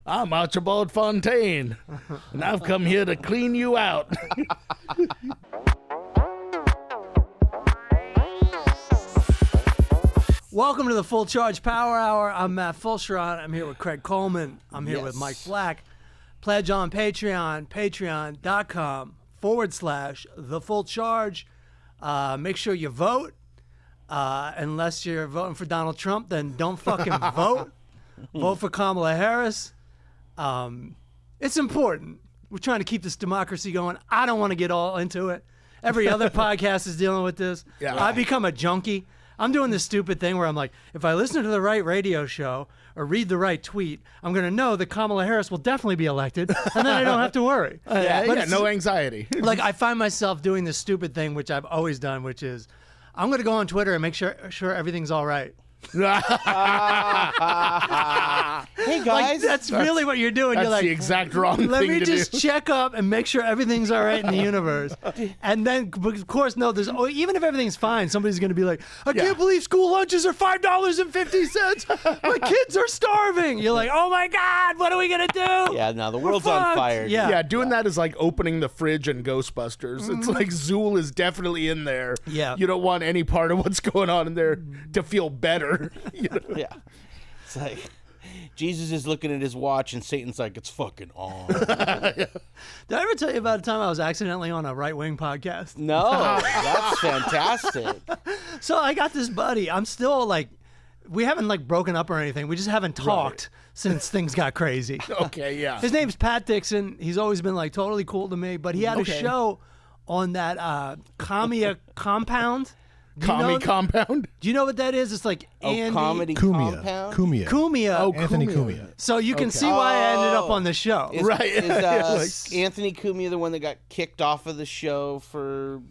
I'm Archibald Fontaine, and I've come here to clean you out. Welcome to the Full Charge Power Hour. I'm Matt Fulcheron. I'm here with Craig Coleman. I'm here with Mike Black. Pledge on Patreon, patreon.com/The Full Charge. Make sure you vote. Unless you're voting for Donald Trump, then don't fucking vote. Vote for Kamala Harris. It's important. We're trying to keep this democracy going. I don't want to get all into it. Every other podcast is dealing with this. Yeah. I become a junkie. I'm doing this stupid thing where I'm like, if I listen to the right radio show or read the right tweet, I'm going to know that Kamala Harris will definitely be elected, and then I don't have to worry. No anxiety. Like, I find myself doing this stupid thing, which I've always done, which is I'm going to go on Twitter and make sure everything's all right. Hey guys, Like, that's really what you're doing. That's You're like, the exact wrong let thing me to just do. check up and make sure everything's all right in the universe. And then, of course, no, even if everything's fine, somebody's going to be like, I can't believe school lunches are $5.50. My kids are starving. You're like, oh my God, what are we going to do? yeah, no, the world's on fucked. fire. Yeah. Yeah, doing that is like opening the fridge in Ghostbusters. It's like Zool is definitely in there. Yeah. You don't want any part of what's going on in there to feel better. You know? Yeah. It's like Jesus is looking at his watch and Satan's like, it's fucking on. Did I ever tell you about a time I was accidentally on a right-wing podcast? No, that's fantastic. So I got this buddy. I'm still like, we haven't like broken up or anything. We just haven't talked since things got crazy. Okay, yeah. His name's Pat Dixon. He's always been like totally cool to me, but he had a Okay. show on that Kamiya Compound. Do you know- Compound? Do you know what that is? It's like Andy Comedy Kumia. Compound. Kumia. Oh, Anthony Kumia. Kumia. So you can see why I ended up on the show. Is, Right. Is Like- Anthony Cumia the one that got kicked off of the show for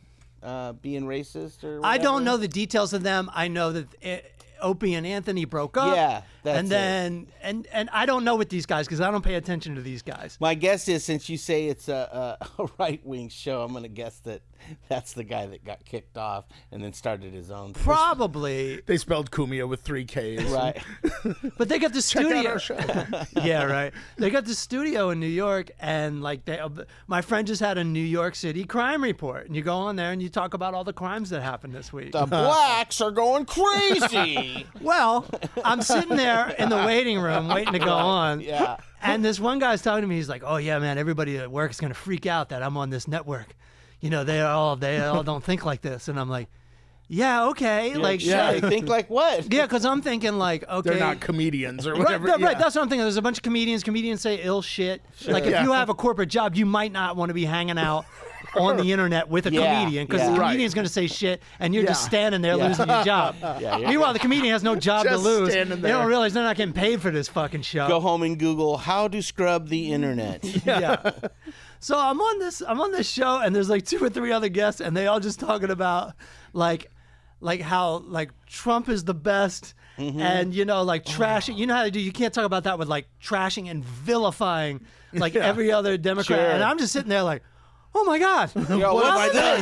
being racist or whatever? I don't know the details of them. I know that Opie and Anthony broke up. Yeah, that's and then and I don't know with these guys because I don't pay attention to these guys. My guess is, since you say it's a right-wing show, I'm going to guess that that's the guy that got kicked off and then started his own thing. Probably, They spelled Kumia with 3 Ks. Right. but they got the Check out studio. our show. Yeah, right. They got the studio in New York, and like my friend just had a New York City crime report, and you go on there and you talk about all the crimes that happened this week. The blacks are going crazy. Well, I'm sitting there in the waiting room waiting to go on. Yeah. And this one guy's talking to me. He's like, "Oh yeah, man, everybody at work is gonna freak out that I'm on this network. You know, they all don't think like this." And I'm like, "Yeah, okay, like yeah. shit." Think like what? Yeah, because I'm thinking like, okay, They're not comedians or Right, whatever. right, Yeah. that's what I'm thinking. There's a bunch of comedians. Comedians say ill shit. Like if Yeah. you have a corporate job, you might not want to be hanging out on the internet with a Yeah, comedian because yeah. the Right. comedian's going to say shit and you're just Yeah. standing there Yeah. losing your job. Yeah, you're- Meanwhile, the comedian has no job to Just lose. standing They don't there. realize they're not getting paid for this fucking show. Go home and Google how to scrub the internet. Yeah. So I'm on this show and there's like 2 or 3 other guests and they all just talking about like how like Trump is the best and you know like trashing. You know how to do. You can't talk about that with like trashing and vilifying like every other Democrat. Sure. And I'm just sitting there like, oh my God. Yo, what I'm am on I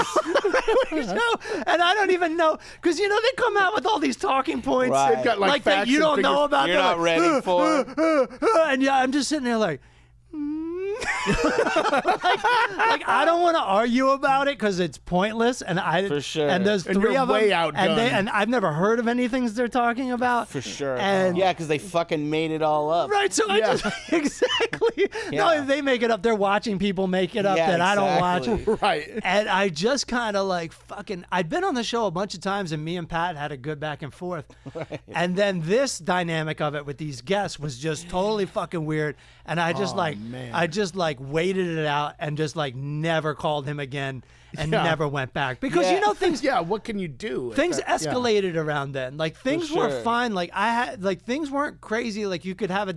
this show, and I don't even know because you know they come out with all these talking points Right. They've got like that facts you and don't figures. know about. You're They're not ready for. and yeah, I'm just sitting there like. like I don't want to argue about it because it's pointless, and I For sure. And there's And 3 you're of them, way outgunned. and I've never heard of any things they're talking about For sure. And yeah, because they fucking made it all up. right, so I just exactly. No, Yeah. they make it up. They're watching people make it up Yeah, that I don't exactly. watch. Right. And I just kind of like fucking. I'd been on the show a bunch of times, and me and Pat had a good back and forth. Right. And then this dynamic of it with these guests was just totally fucking weird. And I just man. I just like waited it out and just like never called him again and Yeah. never went back because Yeah. you know things. Yeah, what can you do? Things Yeah. escalated around then. Like things were sure. fine. Like I had like things weren't crazy. Like you could have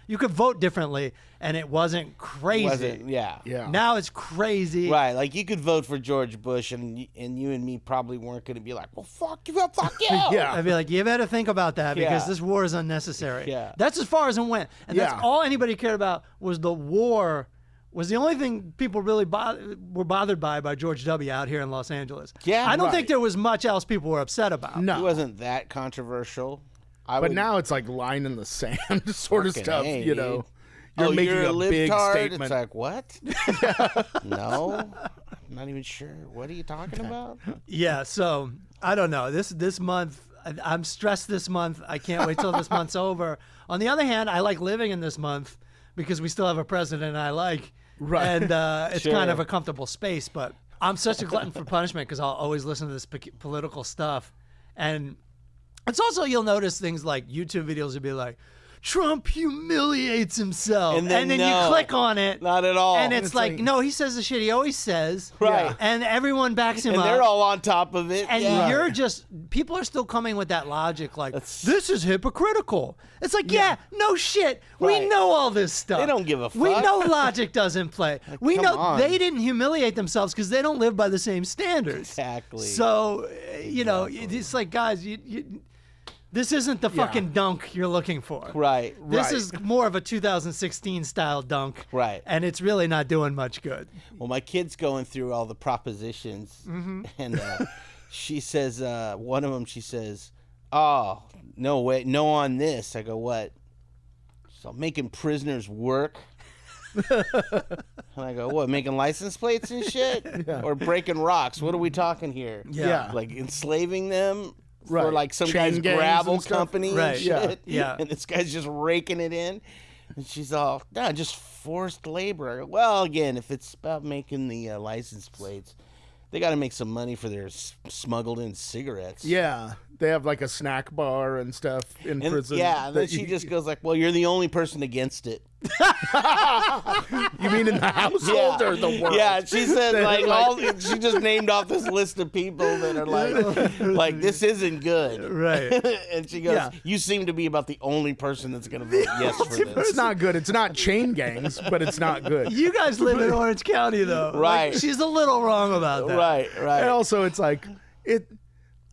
you could vote differently and it wasn't crazy. Wasn't, yeah. Yeah. Now it's crazy. Right, like you could vote for George Bush, and you and me probably weren't going to be like, well, fuck you, fuck you. Yeah. I'd be like, you better think about that because Yeah. this war is unnecessary. Yeah. That's as far as it went. And that's Yeah. all anybody cared about was the war was the only thing people really were bothered by George W. out here in Los Angeles. Yeah, I don't right. think there was much else people were upset about. No. He wasn't that controversial. But now it's like line in the sand sort of Fucking stuff, A, you know. dude. you're making you're a big libtard? statement. It's like, what? No, I'm not even sure. What are you talking about? Yeah, so I don't know. This month, I'm stressed this month. I can't wait till this month's over. On the other hand, I like living in this month because we still have a president I like. Right. And it's Sure. kind of a comfortable space. But I'm such a glutton for punishment because I'll always listen to this political stuff. And it's also, you'll notice things like YouTube videos will be like, Trump humiliates himself. And then you no, click on it. Not at all. And it's like, no, he says the shit he always says. Right. And everyone backs him and up. they're all on top of it. And yeah. you're just, people are still coming with that logic like, That's- this is hypocritical. It's like, yeah, no shit. We Right. know all this stuff. They don't give a We fuck. know logic doesn't play. We come know on. they didn't humiliate themselves because they don't live by the same standards. Exactly. So, it's like, guys, this isn't the fucking dunk you're looking for. Right. This Right. is more of a 2016 style dunk. Right. And it's really not doing much good. Well, my kid's going through all the propositions, and she says, one of them, she says, "Oh, no way, no on this." I go, "What?" So making prisoners work. And I go, "What? Making license plates and shit, or breaking rocks? What are we talking here? Yeah. Like enslaving them." For Right. like some Chain guy's gangs gravel and stuff. company Right. and shit. Yeah. And this guy's just raking it in. And she's all, no, just forced labor. I go, well, again, if it's about making the license plates, they got to make some money for their smuggled in cigarettes. Yeah, they have like a snack bar and stuff in And, prison. yeah, and then that she you- just goes like, well, you're the only person against it. You mean in the household or the world? Yeah, she said They're like like- all. She just named off this list of people that are like this isn't good. Right. And she goes, Yeah. you seem to be about the only person that's going to vote yes for this. It's not good. It's not chain gangs, but it's not good. You guys live in Orange County, though. Like, Right. she's a little wrong about that. Right, right. And also, it's like it.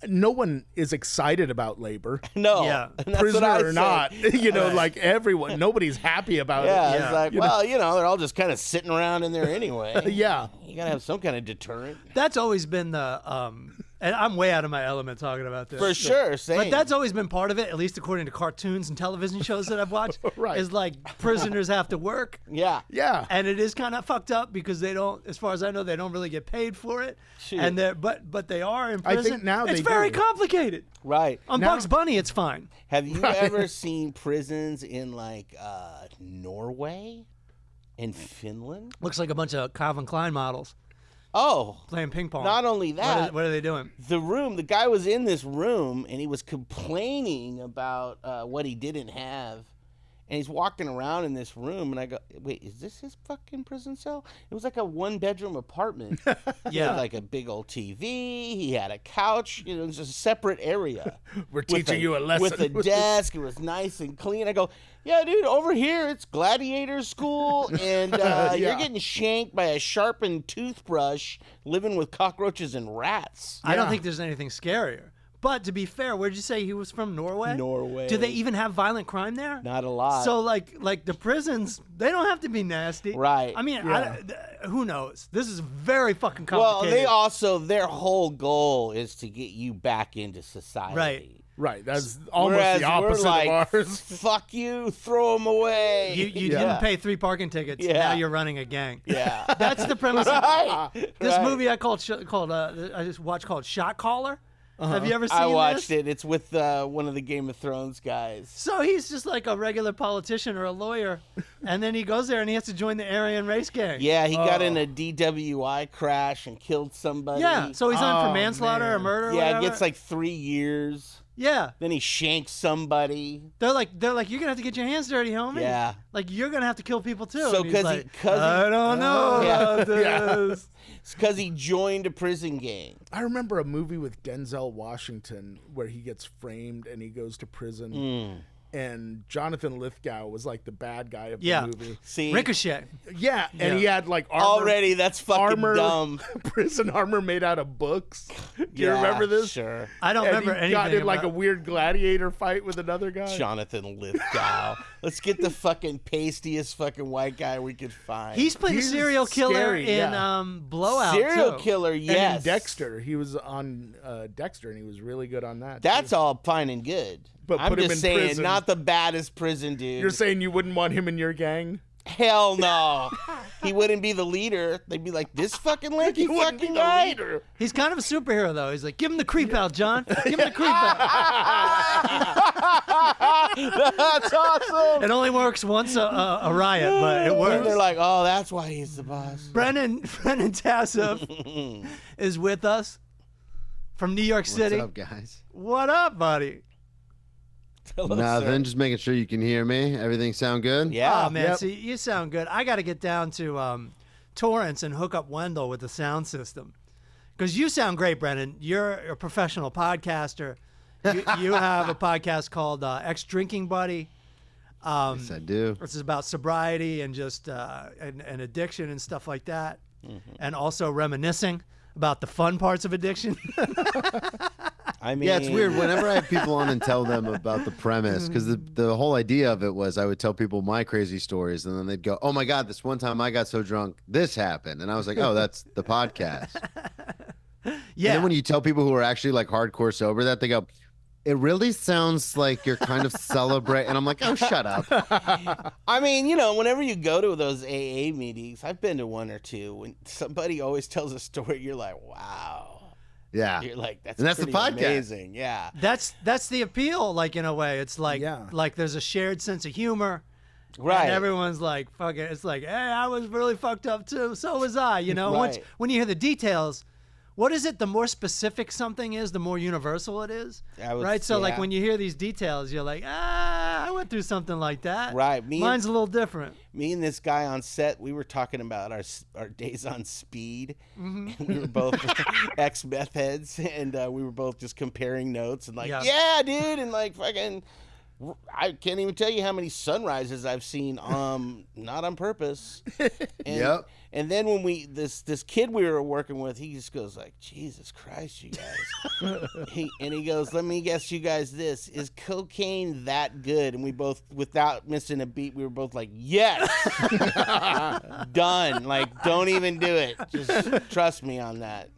No one is excited about labor, No, Yeah. and that's prisoner what I or say. not. You know, like everyone, nobody's happy about Yeah, it. it's like, You know? well, they're all just kind of sitting around in there anyway. Yeah. You gotta have some kind of deterrent. That's always been the and I'm way out of my element talking about this. For sure, same. But that's always been part of it, at least according to cartoons and television shows that I've watched. Right. Is like prisoners have to work. yeah. Yeah. And it is kind of fucked up because they don't, as far as I know, they don't really get paid for it. Shoot. And they're, but they are in I prison. think now it's they very do. complicated. Right. On Now- Bugs Bunny, it's fine. Have you ever seen prisons in like Norway and Finland? Looks like a bunch of Calvin Klein models Oh, playing ping pong. not only that, What are they doing? the guy was in this room and he was complaining about what he didn't have. And he's walking around in this room, and I go, wait, is this his fucking prison cell? It was like a one-bedroom apartment. He Yeah. had like a big old TV. He had a couch. It was just a separate area. We're with teaching you a lesson. With a desk. It was nice and clean. I go, yeah, dude, over here it's gladiator school, and you're Yeah. getting shanked by a sharpened toothbrush living with cockroaches and rats. I don't Yeah. think there's anything scarier. But to be fair, where'd you say he was from? Norway? Norway. Do they even have violent crime there? Not a lot. So like the prisons, they don't have to be nasty. Right. I mean, Yeah. who knows? This is very fucking Well, complicated. they also, their whole goal is to get you back into society. Right. Right. That's almost Whereas the opposite we're like, of ours. fuck you, throw them away. You Yeah. didn't pay 3 parking tickets. Yeah. Now you're running a gang. Yeah. That's the premise. Right. This Right. movie I just watched called Shot Caller. Have you ever seen I watched this? it. It's with one of the Game of Thrones guys. So he's just like a regular politician or a lawyer, and then he goes there and he has to join the Aryan race gang. Yeah, he got in a DWI crash and killed somebody. Yeah, so he's on for Oh, manslaughter or man. murder. Or yeah, whatever. it gets like 3 years. Yeah, Then he shanks somebody. they're like you're gonna have to get your hands dirty, homie. Yeah. like you're gonna have to kill people too. So And he's 'cause he- like, 'cause he- I don't know Yeah. about this. It's because he joined a prison gang. I remember a movie with Denzel Washington where he gets framed and he goes to prison. And Jonathan Lithgow was like the bad guy of Yeah. the movie. See? Ricochet. Yeah, and Yeah. he had like armor, Already, that's fucking armor, dumb. prison armor made out of books. Do you Yeah, remember this? Sure. I don't And remember he anything. got in like a about- weird gladiator fight with another guy. Jonathan Lithgow. Let's get the fucking pastiest fucking white guy we could find. He's played a He's serial killer scary, in yeah. Blowout. serial too. killer, And yes. in Dexter, he was on Dexter, and he was really good on that. That's too. all fine and good. But I'm put him just in saying, prison. not the baddest prison dude. You're saying you wouldn't want him in your gang? Hell no. He wouldn't be the leader. They'd be like, this fucking lanky fucking guy. He's kind of a superhero, though. He's like, give him the creep out, John. Give him the creep out. That's awesome. It only works once a riot, but it And works. they're like, oh, that's why he's the boss. Brennan Tassif is with us from New York City. What's up, guys? What up, buddy? Hello, Nothing. sir. Just making sure you can hear me. Everything sound good? Yeah. Oh, man, Yep. see, you sound good. I got to get down to Torrance and hook up Wendell with the sound system. Because you sound great, Brennan. You're a professional podcaster. You have a podcast called Ex-Drinking Buddy. Yes, I do. This is about sobriety and just and addiction and stuff like that. And also reminiscing about the fun parts of addiction. I mean, Yeah, it's weird. Whenever I have people on and tell them about the premise, because the whole idea of it was I would tell people my crazy stories, and then they'd go, "Oh my God, this one time I got so drunk, this happened," and I was like, "Oh, that's the podcast." Yeah. And then when you tell people who are actually like hardcore sober that, they go, "It really sounds like you're kind of celebrating," and I'm like, "Oh, shut up." I mean, you know, whenever you go to those AA meetings, I've been to one or two. When somebody always tells a story, you're like, wow. Yeah. You're like, that's And that's the pretty podcast. amazing. Yeah. That's the appeal, like, in a way. It's like Yeah. like there's a shared sense of humor. Right. And everyone's like, fuck it. It's like, hey, I was really fucked up too. So was I, you know? Right. When you hear the details, what is it? The more specific something is, the more universal it is. I would- Right? So, like, yeah. when you hear these details, you're like, I went through something like that. Right. Mine's a little different. Me and this guy on set, we were talking about our days on speed. And we were both ex-meth heads, and we were both just comparing notes and like, Yeah. yeah, dude, and like fucking, I can't even tell you how many sunrises I've seen, not on purpose. And, Yep. And then when this kid we were working with, he just goes like, Jesus Christ, you guys. he goes, let me guess you guys this. Is cocaine that good? And we both, without missing a beat, we were both like, yes. Done. Like, don't even do it. Just trust me on that.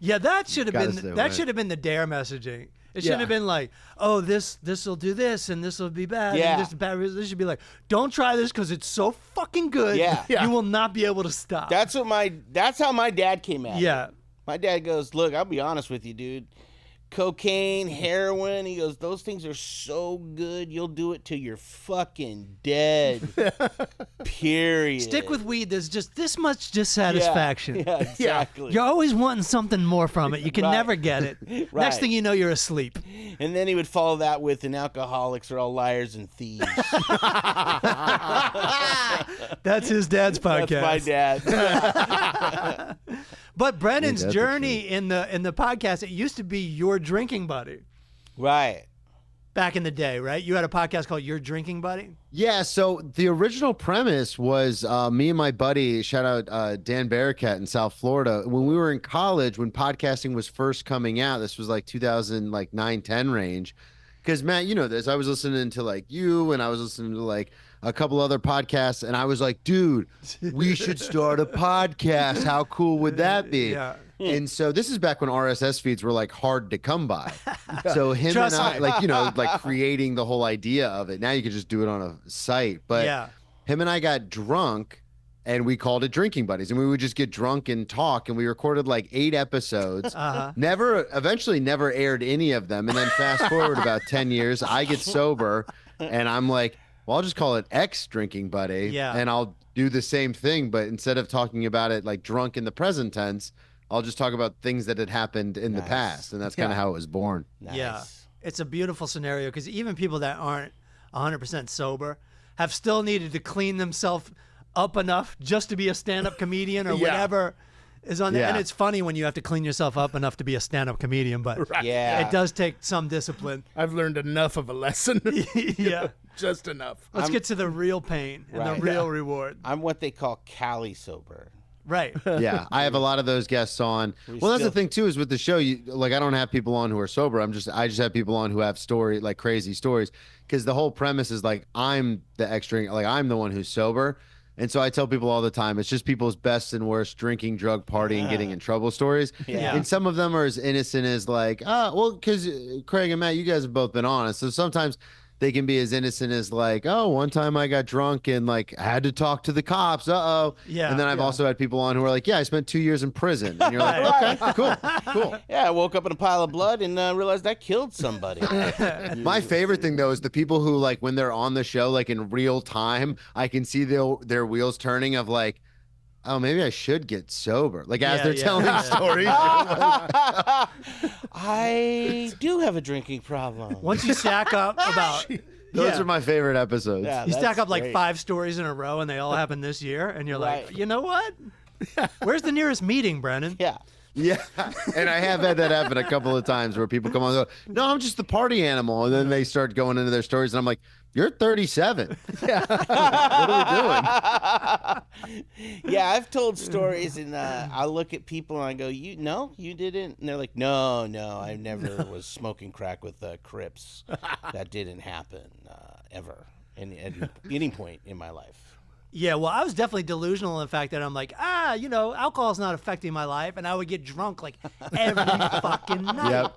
Yeah, that should have Gotta been stay that away. should have been the dare messaging. It shouldn't Yeah. have been like, oh, this will do this and this will be bad. Yeah. And this is bad. This should be like, don't try this because it's so fucking good. Yeah. Yeah. You will not be able to stop. That's how my dad came at it. yeah. My dad goes, look, I'll be honest with you, dude. Cocaine, heroin, he goes, those things are so good, you'll do it till you're fucking dead. Period. Stick with weed. There's just this much dissatisfaction. Yeah, exactly. You're always wanting something more from it. You can Right. never get it. Next Right. thing you know, you're asleep. And then he would follow that with, and alcoholics are all liars and thieves. That's his dad's podcast. That's my dad. But Brennan's that's journey in the podcast, it used to be Your Drinking Buddy Right. back in the day, right? You had a podcast called Your Drinking Buddy. Yeah, so the original premise was me and my buddy, shout out Dan Barracat in South Florida, when we were in college, when podcasting was first coming out, this was like 2009, 10 range. Because Matt, you know this, I was listening to like you, and I was listening to like a couple other podcasts, and I was like, dude, we should start a podcast. How cool would that be? Yeah. And so this is back when RSS feeds were like hard to come by. So him Trust and I, me. like, you know, like creating the whole idea of it. Now you can just do it on a site. But Yeah. him and I got drunk and we called it Drinking Buddies. And we would just get drunk and talk. And we recorded like 8 episodes. Uh-huh. Eventually never aired any of them. And then fast forward about 10 years, I get sober and I'm like, well, I'll just call it X Drinking Buddy. Yeah. And I'll do the same thing. But instead of talking about it like drunk in the present tense, I'll just talk about things that had happened in the Nice. past. And that's kind of how it was born. Nice. Yeah. It's a beautiful scenario because even people that aren't 100% sober have still needed to clean themselves up enough just to be a stand-up comedian or Yeah. whatever is on there. And Yeah. it's funny when you have to clean yourself up enough to be a stand-up comedian, but Yeah. it does take some discipline. I've learned enough of a lesson. Yeah. Just enough. Let's get to the real pain and Right. the real reward. I'm what they call Cali sober. Right. Yeah, I have a lot of those guests on. Well, that's the thing too, is with the show, like I don't have people on who are sober. I just have people on who have like crazy stories, because the whole premise is like I'm the extra, like I'm the one who's sober, and so I tell people all the time it's just people's best and worst drinking, drug, partying, getting in trouble stories. Yeah. And some of them are as innocent as like, well, because Craig and Matt, you guys have both been honest, so sometimes they can be as innocent as like, oh, one time I got drunk and like I had to talk to the cops. Yeah, And then I've also had people on who are like, yeah, I spent 2 years in prison. And you're like, okay, cool. Yeah, I woke up in a pile of blood and realized I killed somebody. My favorite thing though is the people who like when they're on the show, like in real time, I can see their wheels turning of like, oh, maybe I should get sober. Like as they're telling stories. I do have a drinking problem. Once you stack up about. Those are my favorite episodes. Yeah, You stack that's up like great. 5 stories in a row, and they all happen this year, and you're like, Right. you know what? Where's the nearest meeting, Brennan? Yeah. Yeah, and I have had that happen a couple of times where people come on and go, no, I'm just the party animal. And then they start going into their stories, and I'm like, you're 37. Yeah. What are we doing? Yeah, I've told stories, and I look at people and I go, you didn't? And they're like, no, I never was smoking crack with Crips. That didn't happen ever at any point in my life. Yeah, well, I was definitely delusional in the fact that I'm like, alcohol's not affecting my life, and I would get drunk like every fucking night. Yep.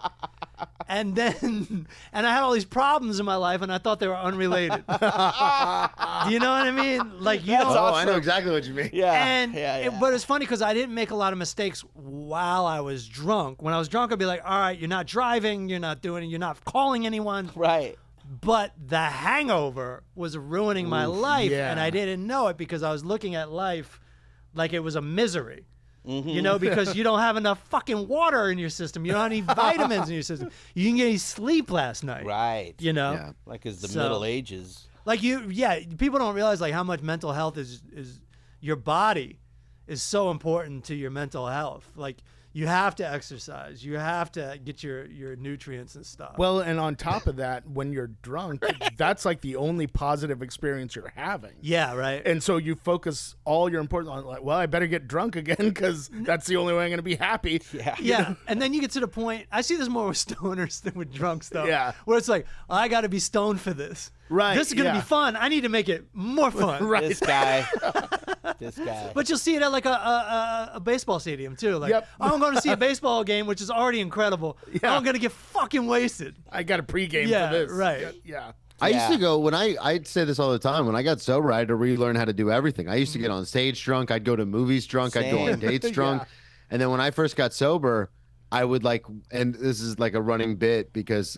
And then, and I had all these problems in my life, and I thought they were unrelated. Do you know what I mean? Like, you don't. Oh, I know exactly what you mean. Yeah. But it's funny because I didn't make a lot of mistakes while I was drunk. When I was drunk, I'd be like, all right, you're not driving, you're not calling anyone. Right. But the hangover was ruining my life, yeah. and I didn't know it because I was looking at life like it was a misery. Because you don't have enough fucking water in your system. You don't have any vitamins in your system. You didn't get any sleep last night. Right. Yeah. Like as the So- Middle Ages. Like people don't realize like how much mental health is your body is so important to your mental health. Like you have to exercise. You have to get your nutrients and stuff. Well, and on top of that, when you're drunk, that's like the only positive experience you're having. yeah, right. And so you focus all your importance on like, well, I better get drunk again because that's the only way I'm going to be happy. Yeah. Yeah, and then you get to the point. I see this more with stoners than with drunk stuff. Yeah. where it's like I got to be stoned for this. Right, This is gonna yeah. be fun. I need to make it more fun. Right. This guy. But you'll see it at like a baseball stadium too. Like, Yep. I'm going to see a baseball game, which is already incredible. Yeah. I'm gonna get fucking wasted. I got a pregame Yeah, for this. right. Yeah. I used Yeah. to go I'd say this all the time. When I got sober, I had to relearn how to do everything. I used to get on stage drunk. I'd go to movies drunk. I'd go on Same. dates drunk. Yeah. And then when I first got sober, I would like, and this is like a running bit because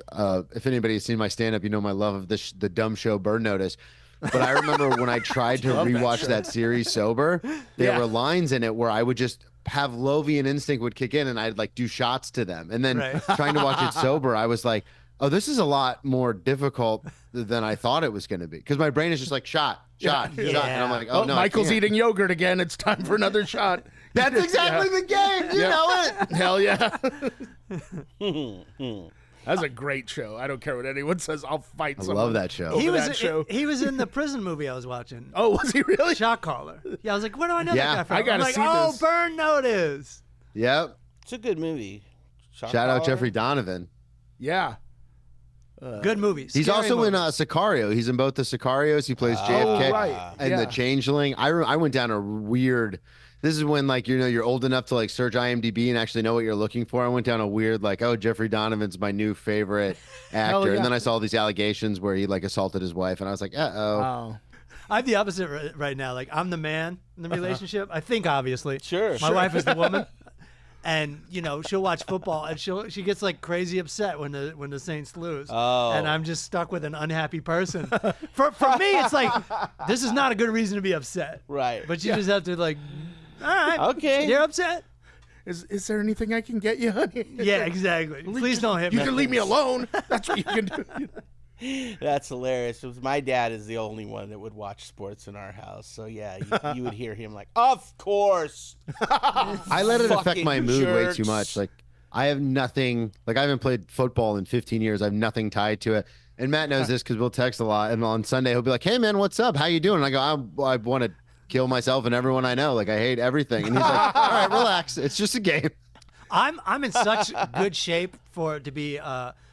if anybody's seen my stand up, you know my love of the dumb show Burn Notice. But I remember when I tried to rewatch that series sober, there Yeah. were lines in it where I would just Pavlovian instinct would kick in and I'd like do shots to them. And then Right. trying to watch it sober, I was like, oh, this is a lot more difficult than I thought it was going to be. Because my brain is just like shot. And I'm like, oh, Oh, no, I Michael's can't. eating yogurt again. It's time for another shot. That's exactly the game. You Yeah. know it. Hell yeah. That's a great show. I don't care what anyone says. I'll fight I someone. love that show. He over was that show. he was in the prison movie I was watching. Oh, was he really? Shot Caller. Yeah, I was like, where do I know Yeah, that guy from? I gotta I'm like, see oh, this. Burn Notice. Yep. It's a good movie. Shout out Jeffrey Donovan. Yeah. Good movies. He's Scary also in movies. Sicario. He's in both the Sicarios. He plays JFK right. and Yeah. the Changeling. I went down a weird. This is when like you're old enough to like search IMDb and actually know what you're looking for. I went down a weird like, oh, Jeffrey Donovan's my new favorite actor, yeah. and then I saw these allegations where he like assaulted his wife, and I was like, Oh. I have the opposite right now. Like I'm the man in the relationship. I think obviously. Sure. My wife is the woman. And she'll watch football, and she gets like crazy upset when the Saints lose. Oh. And I'm just stuck with an unhappy person. For me, it's like this is not a good reason to be upset. Right. But you just have to like, all right, Okay. you're upset. Is there anything I can get you, honey? Yeah, exactly. Please don't hit You me. can leave me alone. That's what you can do. That's hilarious. It was, my dad is the only one that would watch sports in our house. So yeah, you would hear him like, of course. I let it affect Fucking my mood way too jerks. much. Like I have nothing. Like I haven't played football in 15 years. I have nothing tied to it. And Matt knows this because we'll text a lot. And on Sunday he'll be like, "Hey man, what's up? How you doing?" And I go, "I want to kill myself and everyone I know. Like I hate everything." And he's like, "All right, relax. It's just a game." I'm in such good shape for it to be.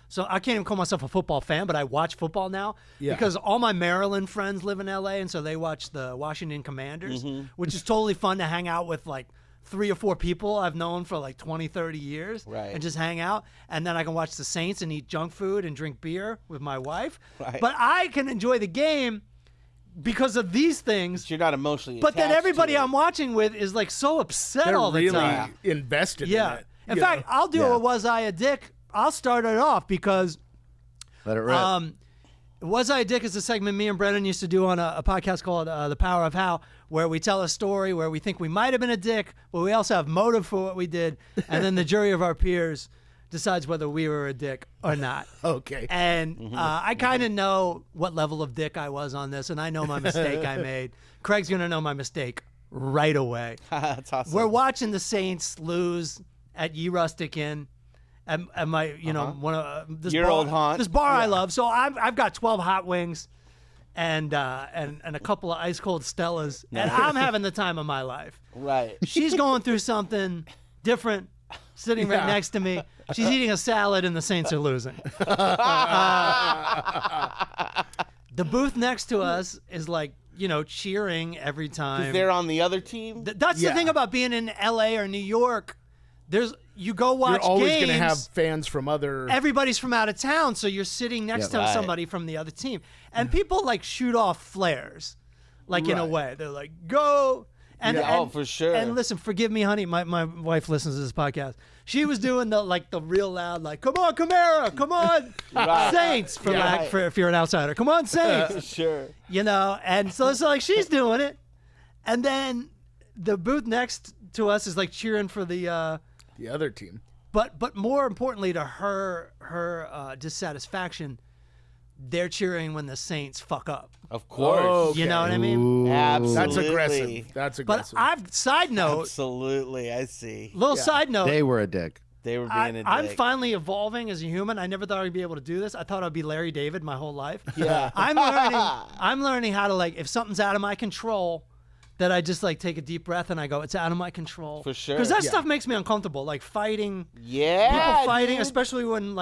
So I can't even call myself a football fan, but I watch football now because all my Maryland friends live in LA, and so they watch the Washington Commanders, which is totally fun to hang out with like 3 or 4 people I've known for like 20, 30 years Right. and just hang out. And then I can watch the Saints and eat junk food and drink beer with my wife. Right. But I can enjoy the game because of these things. You're not emotionally But then attached everybody to it. I'm watching with is like so upset They're all the really time. invested in Yeah. it. In you fact, know? I'll do Yeah. a Was I a Dick? I'll start it off because Let it rip. Was I a Dick is a segment me and Brennan used to do on a podcast called The Power of How, where we tell a story where we think we might have been a dick, but we also have motive for what we did. And then the jury of our peers decides whether we were a dick or not. Okay. And I kind of know what level of dick I was on this, and I know my mistake I made. Craig's going to know my mistake right away. That's awesome. We're watching the Saints lose at Ye Rustic Inn. At my, one of this Your bar, old haunt. this bar I love. So I've got 12 hot wings, and a couple of ice cold Stellas, and I'm having the time of my life. Right. She's going through something different, sitting right Yeah. next to me. She's eating a salad, and the Saints are losing. The booth next to us is like, cheering every time. They're on the other team. That's the Yeah. thing about being in LA or New York. You go watch You're always games. going to have fans from other. Everybody's from out of town, so you're sitting next to Right. somebody from the other team, and people like shoot off flares, like in a Right. way. They're like, "Go!" And, Yeah, and oh, for sure. And listen, forgive me, honey. My wife listens to this podcast. She was doing the real loud, like, "Come on, Camara! Come on, Right. Saints!" For Yeah. lack, for if you're an outsider, "Come on, Saints!" Sure. And so it's like she's doing it, and then the booth next to us is like cheering for the. the other team. But more importantly to her dissatisfaction, they're cheering when the Saints fuck up. Of course. Oh, You know what I mean? Ooh. Absolutely. That's aggressive. That's But aggressive. side note, Absolutely. I see. little side note, They were a dick. They were being a dick. I'm finally evolving as a human. I never thought I'd be able to do this. I thought I'd be Larry David my whole life. Yeah. I'm learning how to if something's out of my control, that I just take a deep breath and I go, it's out of my control. For sure. Because that Yeah. stuff makes me uncomfortable. Like fighting. Yeah. People fighting, dude. especially when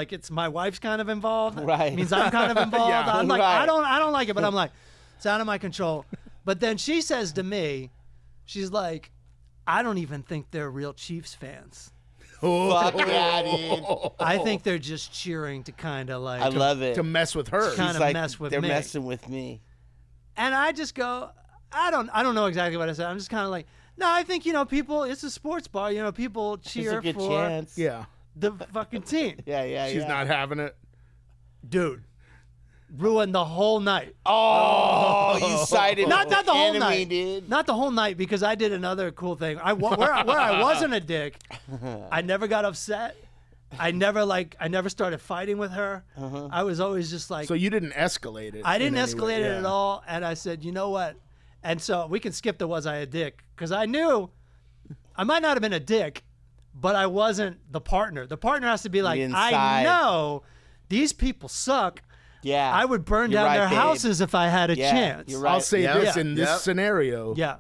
it's my wife's kind of involved. Right. Means I'm kind of involved. Yeah. I'm like, Right. I don't like it, but I'm like, it's out of my control. But then she says to me, she's like, I don't even think they're real Chiefs fans. Fuck yeah, dude. I think they're just cheering to kind of I love it. to mess with her. Kinda He's like, mess with they're me. messing with me. And I just go, I don't know exactly what I said. I'm just kind of like, no, I think people. It's a sports bar. People There's cheer a good for chance. Yeah. the fucking team. Yeah. She's not having it. Dude, ruined the whole night. Oh, you sided Not with the whole enemy, night. dude. Not the whole night, because I did another cool thing. Where I wasn't a dick, I never got upset. I never started fighting with her. I was always just like, So you didn't escalate it. I didn't in any escalate way. it at all. And I said, you know what? And so we can skip the Was I a Dick? Because I knew I might not have been a dick, but I wasn't the partner. The partner has to be like, I inside. know these people suck. Yeah. I would burn You're down right, their babe. houses if I had a Yeah, chance. you're right. I'll say Yep. this Yeah. in this Yep. scenario, Yeah.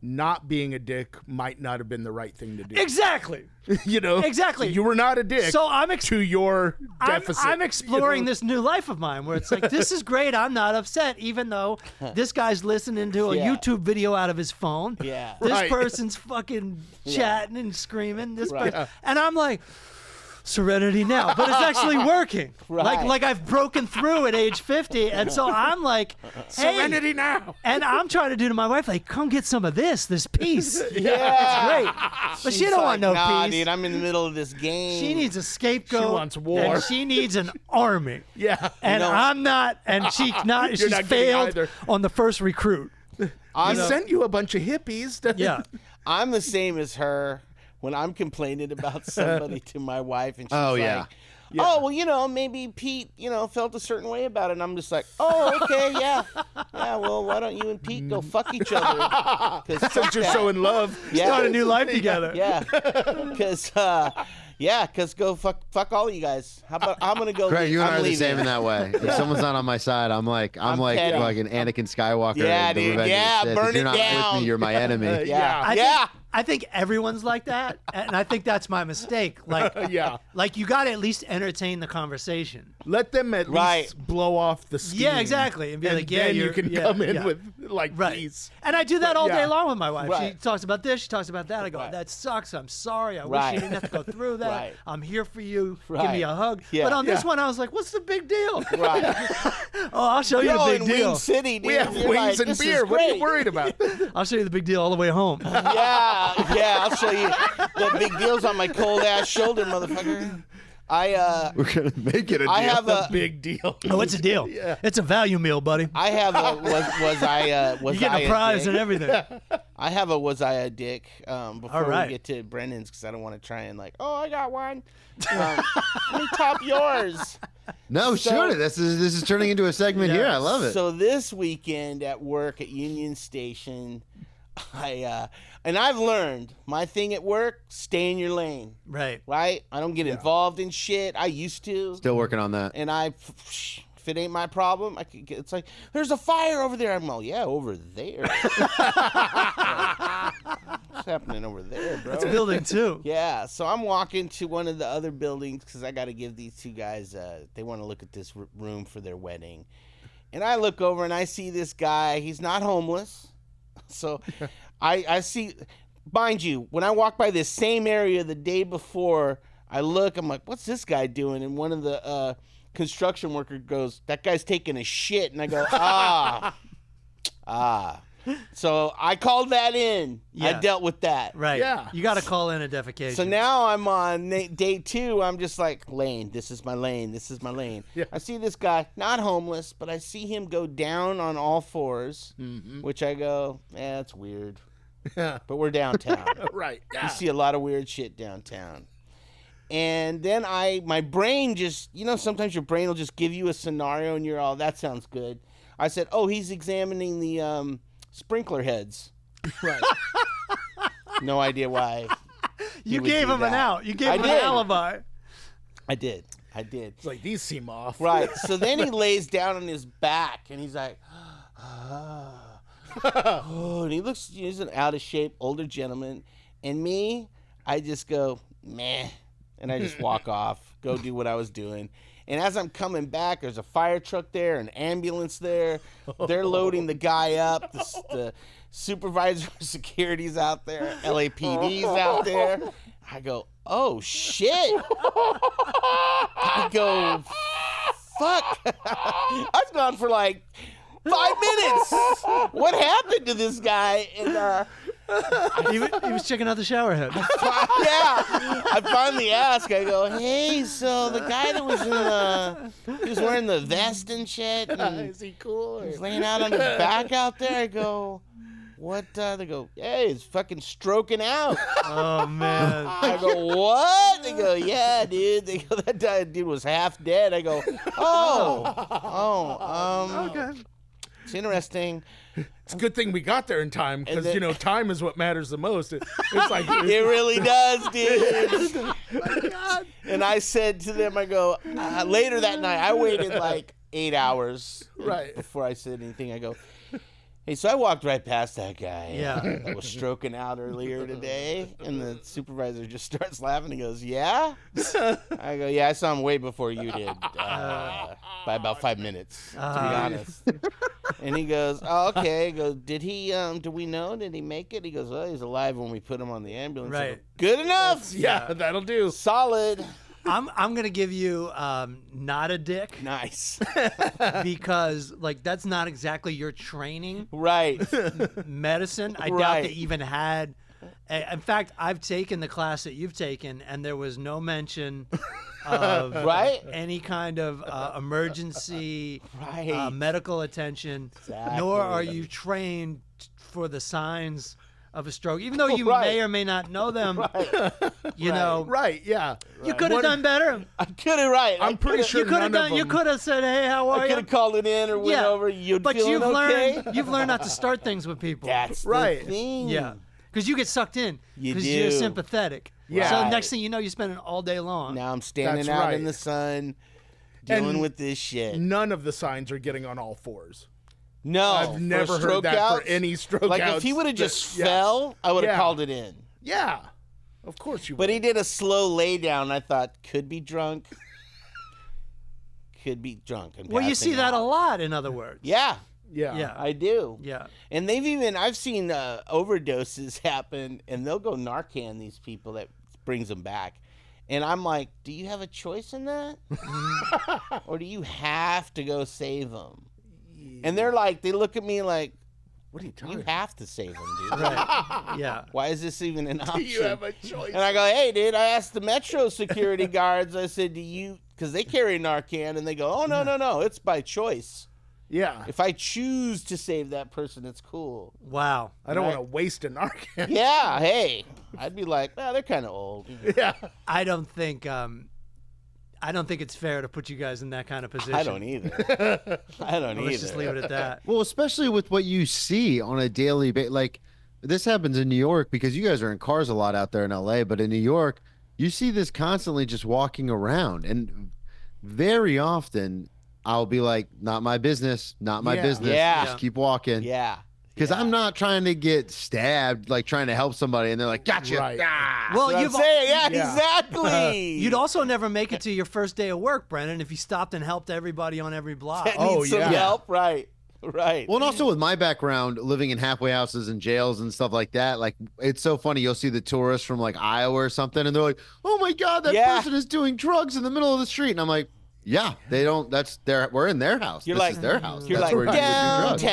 not being a dick might not have been the right thing to do. Exactly. Exactly. You were not a dick So to your deficit. I'm exploring you know? this new life of mine where it's like, this is great. I'm not upset, even though this guy's listening to a Yeah. YouTube video out of his phone. Yeah. This Right. person's fucking chatting and screaming. This Right. person, and I'm like, serenity now, but it's actually working. Right. Like I've broken through at age 50, and so I'm like, hey, Serenity now. and I'm trying to do to my wife, like, come get some of this peace. Yeah. Great, but she She's don't like, want no nah, peace. dude, I'm in the middle of this game. She needs a scapegoat. She wants war. And she needs an army. Yeah. And know- I'm not, and she's not. She's not getting failed either. on the first recruit. I sent you a bunch of hippies. To, Yeah. I'm the same as her when I'm complaining about somebody to my wife, and she's Oh, like, yeah. oh, well, maybe Pete, felt a certain way about it. And I'm just like, oh, okay, yeah. Yeah, well, why don't you and Pete go fuck each other? 'Cause Since you're so in love. yeah, Start a new life together. yeah. Because, go fuck all you guys. How about I'm going to go Greg, leave. you and I'm I are the leaving. same in that way. If someone's not on my side, I'm like petty. like an Anakin Skywalker. Yeah, in the dude. Revenge of the Yeah, Sith. burn If you're it not with down. me, you're my enemy. Yeah. I think everyone's like that, and I think that's my mistake. Like, Yeah. like you got to at least entertain the conversation. Let them at Right. least blow off the steam. Yeah, exactly. And be like, yeah, then you you're- can yeah, come in yeah. with like Right. peace. And I do that all day yeah. long with my wife. She Right. talks about this, she talks about that. I go, Right. that sucks. I'm sorry. I wish Right. you didn't have to go through that. Right. I'm here for you. Give Right. me a hug. Yeah. But on this Yeah. one, I was like, what's the big deal? Right. Oh, I'll show you You're the all big in deal. Wing City, dude. We have You're wings like, and "This is beer. What are you great." worried about? I'll show you the big deal all the way home. Yeah, I'll show you the big deals on my cold ass shoulder, motherfucker. We're gonna make it a deal. I have a Big deal. Oh, it's a deal. Yeah. It's a value meal, buddy. I have a was I was You're I getting a prize dick? and everything. I have a was I a dick before All right. we get to Brennan's because I don't want to try and like, oh, I got one. Let me top yours. No, So- sure. This is turning into a segment here. I love it. So this weekend at work at Union Station, and I've learned my thing at work: stay in your lane. Right. Right? I don't get involved in shit. I used to, Still working on that. and if it ain't my problem, it's like there's a fire over there. I'm all, yeah, over there. What's happening over there, bro? It's a building, too. Yeah, so I'm walking to one of the other buildings because I got to give these two guys, they want to look at this room for their wedding. And I look over and I see this guy. He's not homeless. So I see, mind you, when I walk by this same area the day before, I look, I'm like, what's this guy doing? And one of the construction worker goes, that guy's taking a shit. And I go, So I called that in. I Yeah. dealt with that. Right. Yeah. You got to call in a defecation. So now I'm on day 2. I'm just like, lane. This is my lane. This is my lane. Yeah. I see this guy, not homeless, but I see him go down on all fours, which I go, that's weird. Yeah. But we're downtown. Right. You Yeah. see a lot of weird shit downtown. And then my brain just, sometimes your brain will just give you a scenario and you're all, that sounds good. I said, oh, he's examining the sprinkler heads. Right. No idea why. you would gave do him an that. out. You gave I him did. an alibi. I did. It's like these seem off. Right. So then he lays down on his back and he's like, oh, and he looks, he's an out of shape older gentleman. And me, I just go, meh. And I just walk off, go do what I was doing. And as I'm coming back, there's a fire truck there, an ambulance there. They're loading the guy up. The supervisor of security's out there. LAPD's out there. I go, oh, shit. I go, fuck. I was gone for like 5 minutes. What happened to this guy? And he was checking out the shower head. yeah, I finally asked. I go, hey, so the guy that was he was wearing the vest and shit, and Is he cool? he's laying out on his back out there. I go, what? They go, hey, he's fucking stroking out. Oh, man. I go, what? They go, yeah, dude. They go, that dude was half dead. I go, Okay. it's interesting. It's a good thing we got there in time because, And then- time is what matters the most. It's like, It really does, dude. And I said to them, I go, later that night, I waited like 8 hours Right. before I said anything. I go, hey, so I walked right past that guy that was stroking out earlier today. And the supervisor just starts laughing. He goes, yeah? I go, yeah, I saw him way before you did, by about 5 minutes, to be honest. And he goes, oh, okay. I go, did he, do we know? Did he make it? He goes, well, he's alive when we put him on the ambulance. I go, Right. good enough. yeah, that'll do. Solid. I'm gonna give you not a dick Nice. because that's not exactly your training. Right. Medicine. I doubt Right. they even had. In fact, I've taken the class that you've taken, and there was no mention of Right? any kind of emergency Right. medical attention. Exactly. Nor are you trained for the signs of a stroke, even though you Right. may or may not know them. You know, Right, yeah. you could have done better. I could have, right. I'm pretty sure You could have none of done. You them- could have said, "Hey, how are I could you?" have called it in or went over. You'd but feeling you've okay? learned. You've learned not to start things with people. That's Right. the thing. Yeah, because you get sucked in. You Because you're do. sympathetic. Yeah. So Right. next thing you know, you're spending all day long. Now I'm standing That's out in right. the sun, dealing And with this shit. None of the signs are getting on all fours. No, I've for never heard stroke that outs, for any stroke Like outs if he would have that- just yeah. fell, I would have Yeah. called it in. Yeah, of course you would. But he did a slow lay down. I thought could be drunk, could be drunk and Well, you passing see that a out. lot, in other words. Yeah, Yeah. Yeah. I do. Yeah. And I've seen overdoses happen, and they'll go Narcan, these people that brings them back. And I'm like, do you have a choice in that? Or do you have to go save them? And they're like, they look at me like, What are you talking you about? have to save them, dude. Right. Yeah. Why is this even an option? You have a choice. And I go, hey, dude, I asked the Metro security guards, I said, do you, because they carry Narcan, and they go, oh, no, it's by choice. Yeah. If I choose to save that person, it's cool. Wow. I don't Right. want to waste a Narcan. Yeah, hey. I'd be like, well, they're kind of old. Yeah. I don't think it's fair to put you guys in that kind of position. I don't either. I don't either. Let's just leave it at that. Well, especially with what you see on a daily basis. Like, this happens in New York because you guys are in cars a lot out there in LA, but in New York, you see this constantly just walking around. And very often, I'll be like, not my business, not my Yeah. business. Yeah. Just keep walking. Yeah. Because I'm not trying to get stabbed, like trying to help somebody, and they're like, gotcha. Right. Ah. Well, That's what you've I'm saying. Yeah, Yeah. exactly. you'd also never make it to your first day of work, Brennan, if you stopped and helped everybody on every block. That Oh, needs some yeah. help. Right. Right. Well, and also with my background, living in halfway houses and jails and stuff like that, like it's so funny. You'll see the tourists from like Iowa or something, and they're like, "Oh my God, that Yeah. person is doing drugs in the middle of the street," and I'm like, "Yeah, they don't. That's their. We're in their house. You're this like- is their house. You're That's like, where you do drugs."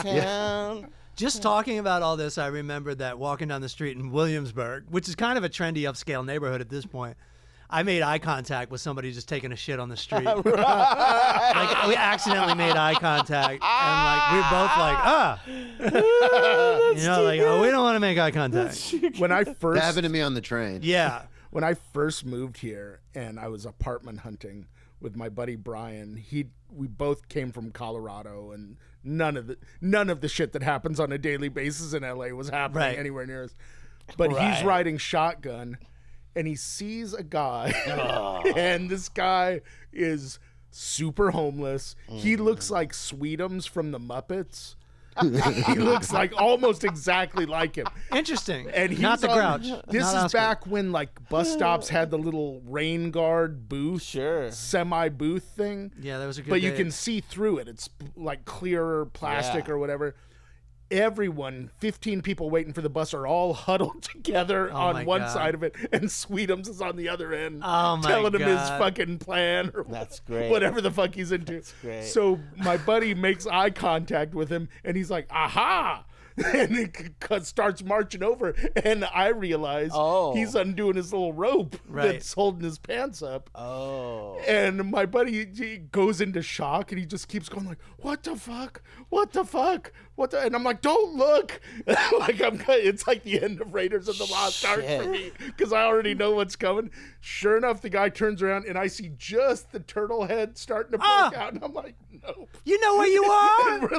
downtown. Just talking about all this, I remembered that walking down the street in Williamsburg, which is kind of a trendy upscale neighborhood at this point, I made eye contact with somebody just taking a shit on the street. Like, we accidentally made eye contact, and like we were both like, you know, like, oh, we don't want to make eye contact. When I That first happened to me on the train. Yeah. when I first moved here and I was apartment hunting with my buddy Brian, we both came from Colorado, and none of the shit that happens on a daily basis in LA was happening Right. anywhere near us. But Right. he's riding shotgun and he sees a guy and this guy is super homeless. He looks like Sweetums from the Muppets. He looks like almost exactly like him. Interesting. And he's not the on- Grouch. This Not is Oscar. back when like bus stops had the little rain guard booth, Sure. semi booth thing. Yeah, that was a good But you day. can see through it. It's like clear plastic Yeah. or whatever. Everyone, 15 people waiting for the bus, are all huddled together Oh my on one God. side of it, and Sweetums is on the other end, Oh my telling him his God. fucking plan or That's great. whatever the fuck he's into. great. So my buddy makes eye contact with him, and he's like, "Aha!" And he starts marching over, and I realize Oh. he's undoing his little rope Right. that's holding his pants up. Oh. And my buddy, he goes into shock, and he just keeps going like, "What the fuck? What the fuck? What the?" And I'm like, "Don't look!" Like it's like the end of Raiders of the Lost Ark for Shit. me, because I already know what's coming. Sure enough, the guy turns around, and I see just the turtle head starting to break out, and I'm like, "Nope." You know where you are?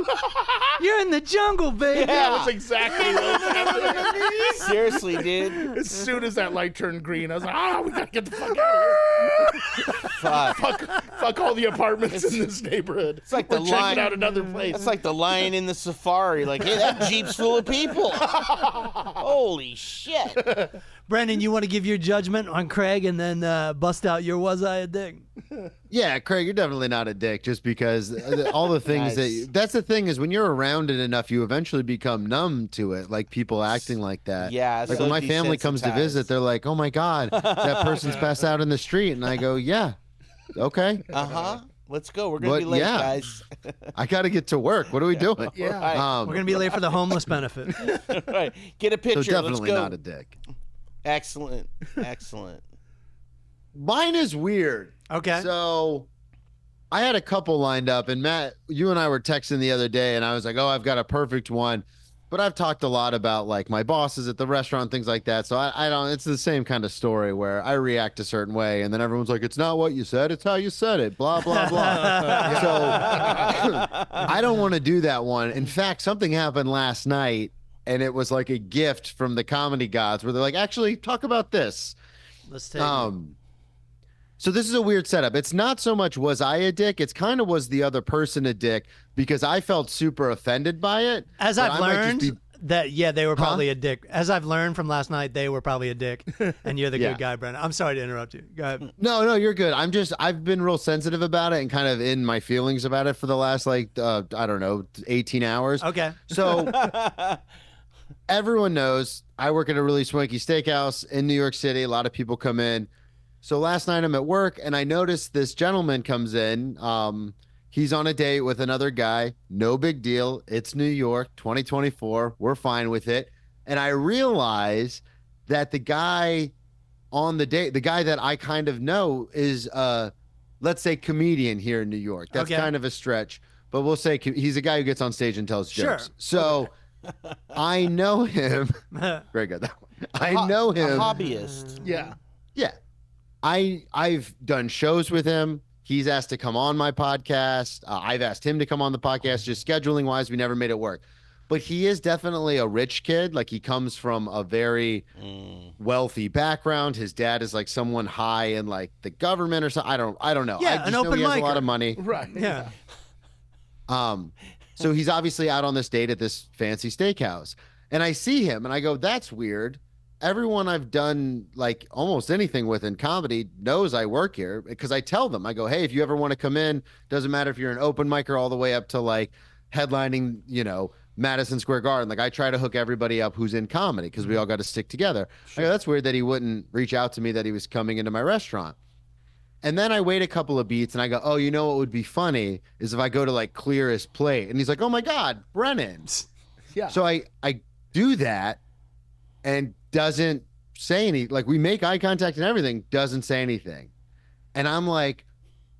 You're in the jungle, baby. That was exactly what was happening. Seriously, dude. As soon as that light turned green, I was like, we gotta get the fuck out of Fuck. here. Fuck all the apartments in this neighborhood. It's like We're the checking line- out another place. That's like the lion in the safari. Like, hey, that Jeep's full of people. Holy shit. Brendan, you want to give your judgment on Craig and then bust out your was I a dick? Yeah, Craig, you're definitely not a dick just because all the things Nice. that's the thing is when you're around it enough, you eventually become numb to it, like people acting like that. Yeah, Like so when my family comes to desensitized. visit, they're like, "Oh my God, that person's passed out in the street." And I go, "Yeah, okay. Uh-huh. Let's go. We're going to But, be late, yeah. guys. I got to get to work. What are we doing?" Yeah. Right. We're gonna be late for the homeless benefit. Right. Get a So picture. Let's definitely go. not a dick. Excellent. Excellent. Mine is weird. Okay. So I had a couple lined up, and Matt, you and I were texting the other day, and I was like, "Oh, I've got a perfect one." But I've talked a lot about like my bosses at the restaurant, things like that. So I don't. It's the same kind of story where I react a certain way, and then everyone's like, "It's not what you said; it's how you said it." Blah blah blah. So I don't want to do that one. In fact, something happened last night, and it was like a gift from the comedy gods, where they're like, "Actually, talk about this." Let's take it. So this is a weird setup. It's not so much was I a dick, it's kind of was the other person a dick because I felt super offended by it. As but I've I might just learned, be- they were probably a dick. As I've learned from last night, they were probably a dick, and you're the Yeah. good guy, Brennan. I'm sorry to interrupt you. Go ahead. No, you're good. I've been real sensitive about it and kind of in my feelings about it for the last I don't know, 18 hours. Okay. So everyone knows I work at a really swanky steakhouse in New York City. A lot of people come in. So last night I'm at work and I noticed this gentleman comes in. He's on a date with another guy. No big deal. It's New York, 2024. We're fine with it. And I realize that the guy on the date, the guy that I kind of know is, let's say, comedian here in New York. That's Okay. kind of a stretch, but we'll say he's a guy who gets on stage and tells Sure. jokes. So I know him. Very good. I know A him. hobbyist. Yeah. Yeah. I've done shows with him. He's asked to come on my podcast. I've asked him to come on the podcast. Just scheduling wise, we never made it work. But he is definitely a rich kid. Like he comes from a very wealthy background. His dad is like someone high in like the government or something. I don't know. Yeah, I just an know open he has a micer. lot of money. Right. Yeah. So he's obviously out on this date at this fancy steakhouse. And I see him and I go, that's weird. Everyone I've done like almost anything with in comedy knows I work here because I tell them, I go, hey, if you ever want to come in, doesn't matter if you're an open micer all the way up to like headlining, Madison Square Garden. Like I try to hook everybody up who's in comedy because we all got to stick together. I go, that's weird that he wouldn't reach out to me that he was coming into my restaurant. And then I wait a couple of beats and I go, oh, you know what would be funny is if I go to like clear his plate. And he's like, oh my God, Brennan. Yeah. So I do that and doesn't say any, like we make eye contact and everything, doesn't say anything. And I'm like,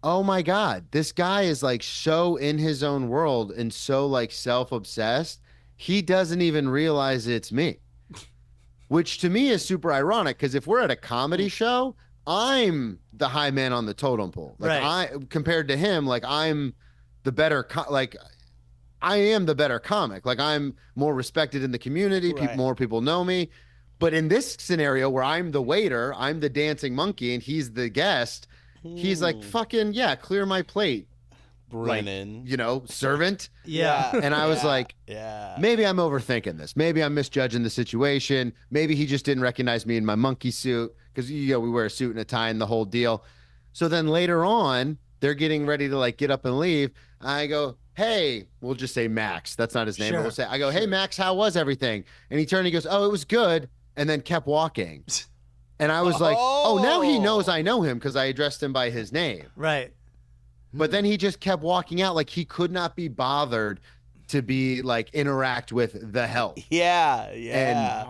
oh my God, this guy is like so in his own world and so like self-obsessed. He doesn't even realize it's me, which to me is super ironic because if we're at a comedy show, I'm the high man on the totem pole. Like Right. compared to him, like I'm the better, I am the better comic. Like I'm more respected in the community. Right. More people know me. But in this scenario where I'm the waiter, I'm the dancing monkey, and he's the guest, he's like, fucking, yeah, clear my plate, Brennan. servant. Yeah. And I was like, yeah. maybe I'm overthinking this. Maybe I'm misjudging the situation. Maybe he just didn't recognize me in my monkey suit because, we wear a suit and a tie and the whole deal. So then later on, they're getting ready to like get up and leave. I go, hey, we'll just say Max. That's not his name. Sure. But I go, hey, Max, how was everything? And he turned and he goes, oh, it was good. And then kept walking. And I was like, oh, now he knows I know him because I addressed him by his name. Right. But then he just kept walking out like he could not be bothered to be like interact with the help. Yeah.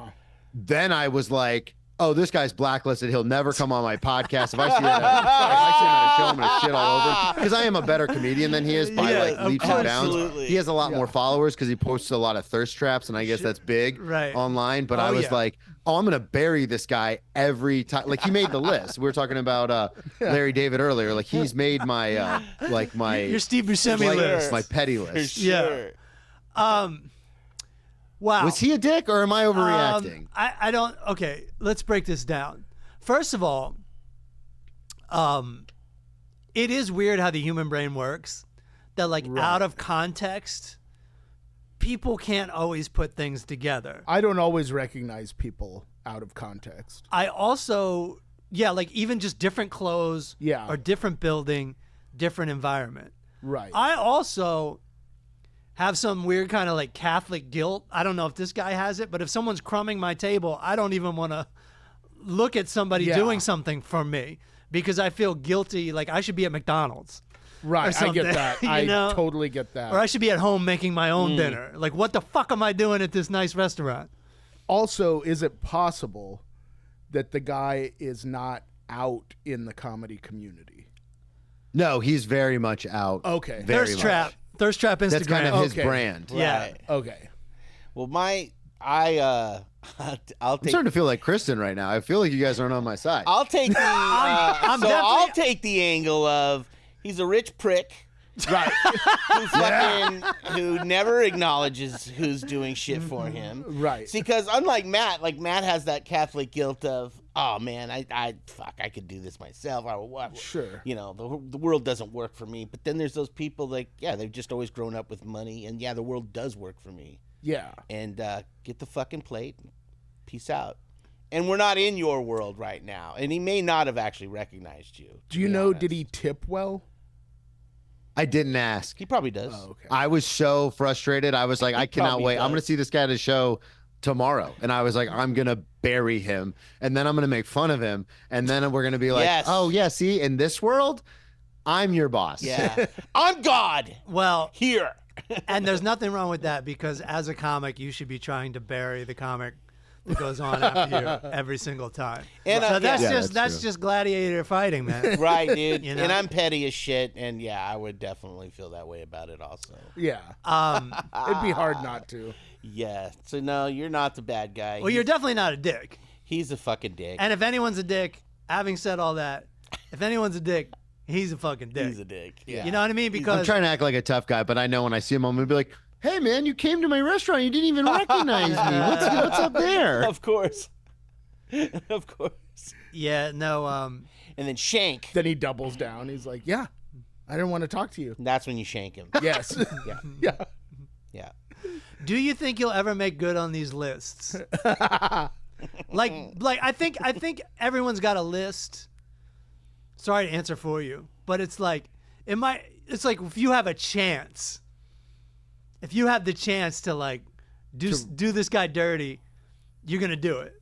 Then I was like, oh, this guy's blacklisted. He'll never come on my podcast. If I see that, if I see him at a show, I'm gonna shit all over him because I am a better comedian than he is by Yeah, like of leaps and course. bounds. Absolutely. He has a lot more followers because he posts a lot of thirst traps, and I guess that's big Right. online. But Oh, I was yeah. like, oh, I'm gonna bury this guy every time. Like he made the list. We were talking about Larry David earlier. Like he's made my like my Your Steve Buscemi like, list. my petty For list. sure. Yeah. Wow. Was he a dick or am I overreacting? I don't. Okay, let's break this down. First of all, it is weird how the human brain works. That like out of context, people can't always put things together. I don't always recognize people out of context. I also, like even just different clothes, Yeah. or different building, different environment. Right. I also have some weird kind of like Catholic guilt. I don't know if this guy has it, but if someone's crumbing my table, I don't even want to look at somebody Yeah. doing something for me because I feel guilty, like I should be at McDonald's. right. I something, get that. you I know? totally get that. Or I should be at home making my own dinner. Like, what the fuck am I doing at this nice restaurant? Also, is it possible that the guy is not out in the comedy community? No, he's very much out. Okay. Very Thirst much. Trap. Thirst Trap Instagram. That's kind of his Okay. brand. Yeah. Right. Okay. Well, I'll I'm take. starting to feel like Kristen right now. I feel like you guys aren't on my side. I'll take the. I'm so I'll definitely- take the angle of he's a rich prick. Right. Who never acknowledges who's doing shit for him. Right. See, because unlike Matt, like Matt has that Catholic guilt of, oh man, I could do this myself. Sure. The world doesn't work for me. But then there's those people like, yeah, they've just always grown up with money, and yeah, the world does work for me. Yeah. and get the fucking plate. Peace out. And we're not in your world right now. And he may not have actually recognized you. Do you know, did he tip well? I didn't ask. He probably does. Oh, okay. I was so frustrated. I was like, I cannot probably wait. I'm does. going to see this guy at a show tomorrow. And I was like, I'm going to bury him. And then I'm going to make fun of him. And then we're going to be like, Yes. oh, yeah, see, in this world, I'm your boss. Yeah. I'm God Well, here. and there's nothing wrong with that because as a comic, you should be trying to bury the comic that goes on after you every single time. And, So that's Yeah, just that's true. just gladiator fighting, man. Right, dude. You know? And I'm petty as shit. And yeah, I would definitely feel that way about it also. Yeah. Um, It'd be hard not to. Yeah. So no, you're not the bad guy. well, you're definitely not a dick. He's a fucking dick. And if anyone's a dick, having said all that, if anyone's a dick, he's a fucking dick. He's a dick. Yeah. You know what I mean? I'm Because trying to act like a tough guy, but I know when I see him, I'm going to be like, hey, man, you came to my restaurant. You didn't even recognize me. What's up there? Of course. Of course. yeah, no. And then shank. Then he doubles down. He's like, yeah, I didn't want to talk to you. That's when you shank him. Yes. Yeah. Yeah. Yeah. Do you think you'll ever make good on these lists? like I think everyone's got a list. Sorry to answer for you, but it's like it's like if you have a chance, if you have the chance to like do this guy dirty, you're gonna do it.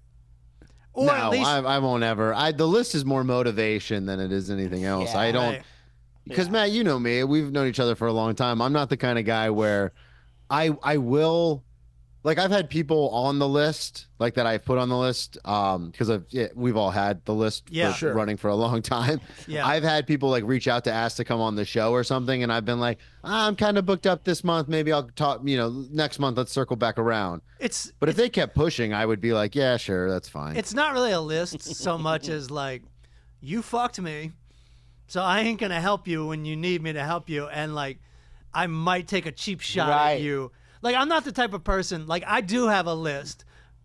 Or No, at least I won't ever. The list is more motivation than it is anything else. Yeah, I don't. Right. Because Matt, you know me. We've known each other for a long time. I'm not the kind of guy where I will, like, I've had people on the list, like that I've put on the list, because we've all had the list Yeah. Sure. running for a long time. Yeah. I've had people like reach out to ask to come on the show or something, and I've been like, I'm kind of booked up this month. Maybe I'll talk. Next month let's circle back around. it's But if they kept pushing, I would be like, yeah, sure, that's fine. it's not really a list so much as like you fucked me, so I ain't gonna help you when you need me to help you, and like I might take a cheap shot Right. at you. Like I'm not the type of person, like I do have a list,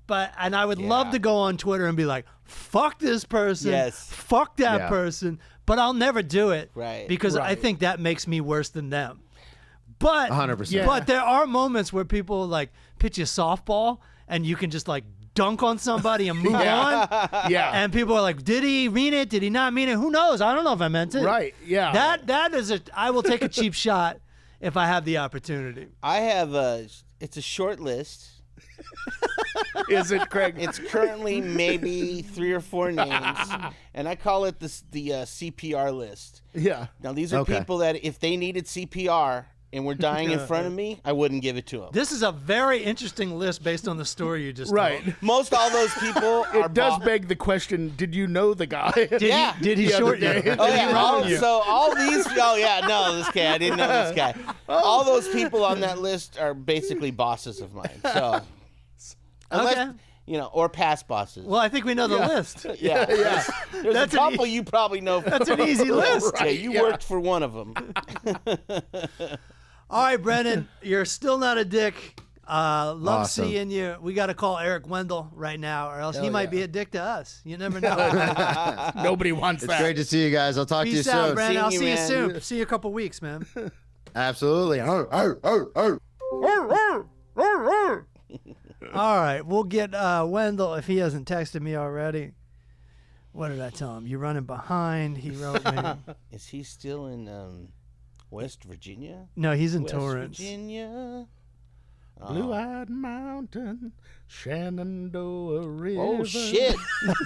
and I would love Yeah. to go on Twitter and be like, fuck this person, Yes. fuck that Yeah. person, but I'll never do it, Right. because I Right. think that makes me worse than them. But 100%. But there are moments where people like pitch you softball and you can just like dunk on somebody and move on. Yeah. And people are like, did he mean it? Did he not mean it? Who knows? I don't know if I meant it. Right. Yeah. That is I will take a cheap shot if I have the opportunity. I have it's a short list. Is it, Craig? It's currently maybe 3 or 4 names, and I call it the CPR list. Yeah. Now these are Okay. people that if they needed CPR and were dying in front of me, I wouldn't give it to them. This is a very interesting list based on the story you just Right. told. Most all those people are It does beg the question, did you know the guy? Yeah. Did he The other short you? day. Did Oh he yeah, wrong you? so all these. Oh yeah, no, this guy. I didn't know this guy. All those people on that list are basically bosses of mine. So, unless Okay. or past bosses. Well, I think we know the list. yeah, Yeah. There's That's a an couple you probably know. That's an easy list. Yeah, you yeah. worked for one of them. All right, Brennan, you're still not a dick. Love Awesome. seeing you. We got to call Eric Wendell right now, or else he Hell might yeah. be a dick to us. You never know. Nobody wants It's that. great to see you guys. I'll talk to you Peace out, soon. Brennan. I'll Seeing see you, you man. soon. See you in a couple weeks, man. Absolutely. Arr, arr, arr, arr. All right, we'll get Wendell if he hasn't texted me already. What did I tell him? You're running behind. He wrote me. Is he still in West Virginia? No, he's in West Torrance. Virginia. Blue-eyed mountain, Shenandoah River. Oh shit!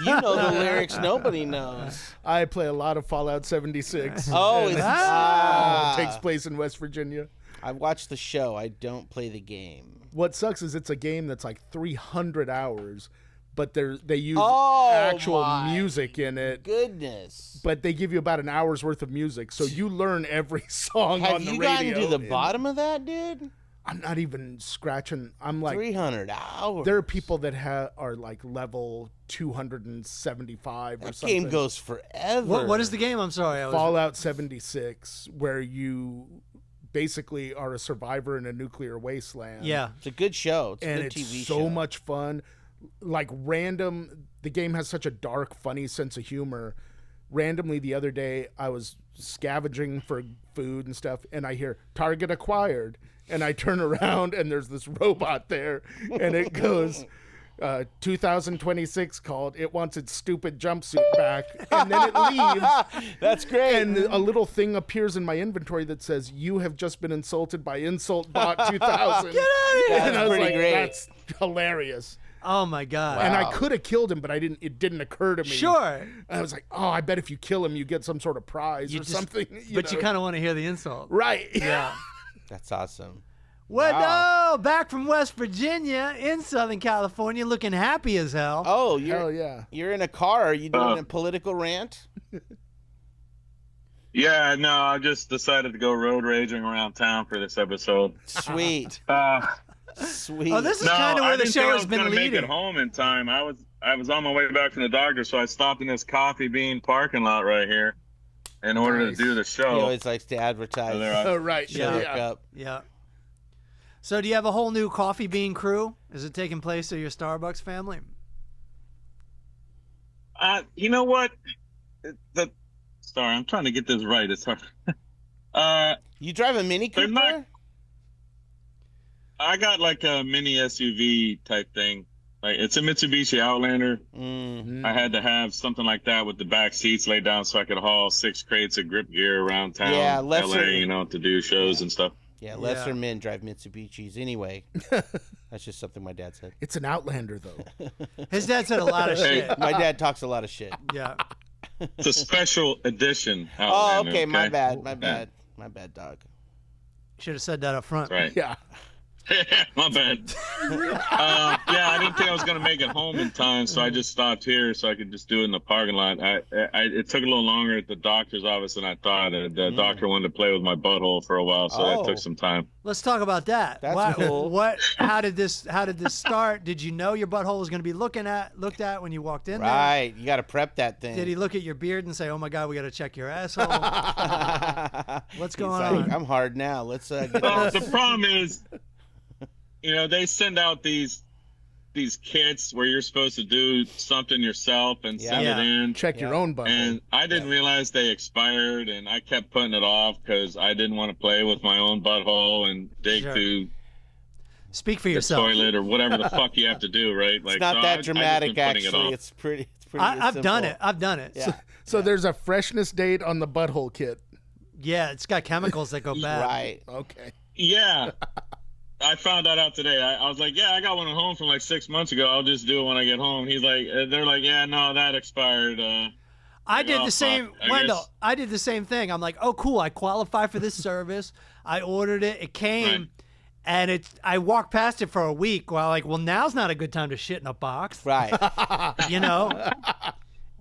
You know the lyrics nobody knows. I play a lot of Fallout 76. Oh, And it's, it takes place in West Virginia. I watched the show. I don't play the game. What sucks is it's a game that's like 300 hours, but they use Oh, actual my music in it. Goodness. But they give you about an hour's worth of music, so you learn every song Have on the you radio. gotten to the and bottom of that, dude? I'm not even scratching. I'm like, 300 hours. there are people that are like level 275 or That something. game goes forever. What is the game? I'm sorry. I was, Fallout 76, where you basically are a survivor in a nuclear wasteland. Yeah. It's a good show. It's a And good it's TV so show. much fun. Like random, the game has such a dark, funny sense of humor randomly the other day I was scavenging for food and stuff, and I hear Target acquired, and I turn around and there's this robot there, and it goes 2026 called, it wants its stupid jumpsuit back, and then it leaves. That's great. And a little thing appears in my inventory that says, you have just been insulted by Insult Bot 2000. Get out of here! And I was pretty like, great. that's hilarious. Oh my God. And I Wow. could have killed him, but it didn't occur to me. Sure. I was like, oh, I bet if you kill him, you get some sort of prize or just- something. But you kind of want to hear the insult. Right. Yeah. That's awesome. What? Wow. No, back from West Virginia in Southern California, looking happy as hell. Oh, Hell yeah. you're in a car. Are you doing a political rant? Yeah, no, I just decided to go road raging around town for this episode. Sweet. Sweet. Oh, this is No, kind of I where the didn't show think I has was been gonna make leading. it home in time. I was on my way back from the doctor, so I stopped in this Coffee Bean parking lot right here in order Nice. to do the He show. always likes to advertise. So there I- Oh, right. Yeah. Look Yeah. up. Yeah. So, do you have a whole new Coffee Bean crew? Is it taking place at your Starbucks family? You know what? Sorry, I'm trying to get this right. It's hard. You drive a Mini They're Cooper? not- I got like a mini SUV type thing. Like it's a Mitsubishi Outlander. Mm. I had to have something like that with the back seats laid down so I could haul 6 crates of grip gear around town, Yeah, lesser- LA, you know, to do shows and stuff. Yeah, lesser Yeah. men drive Mitsubishis anyway. That's just something my dad said. It's an Outlander, though. His dad said a lot of Hey. shit. My dad talks a lot of shit. Yeah. It's a special edition. Oh, Outlander, okay. My bad. My Yeah. bad. My bad, dog. Should have said that up front. Right. Yeah. My bad. Yeah, I didn't think I was gonna make it home in time, so I just stopped here so I could just do it in the parking lot. It took a little longer at the doctor's office than I thought. The doctor wanted to play with my butthole for a while, so Oh. that took some time. Let's talk about that. That's cool. How did this start? Did you know your butthole was going to be looked at when you walked in there? Right. You got to prep that thing. Did he look at your beard and say, "Oh my God, we got to check your asshole"? What's He's going like, on? I'm hard now. Let's get Well, this. the problem is, you know, they send out these kits where you're supposed to do something yourself and send Yeah. it in. Check your own butthole. And I didn't realize they expired, and I kept putting it off because I didn't want to play with my own butthole and dig Sure. through Speak for the yourself. toilet or whatever the fuck you have to do, right? Like, It's not so that I just dramatic, been putting it actually. off. It's pretty I've done simple. it. I've done it. Yeah. So there's a freshness date on the butthole kit. Yeah, it's got chemicals that go bad. Right. Okay. Yeah. I found that out today. I was like, yeah, I got one at home from like 6 months ago. I'll just do it when I get home. He's like, they're like, yeah, no, that expired. I did Oh, the same, fuck, I Wendell. guess. I did the same thing. I'm like, oh, cool. I qualify for this service. I ordered it. It came, Right. and I walked past it for a week. Well, like, well, now's not a good time to shit in a box, Right. you know.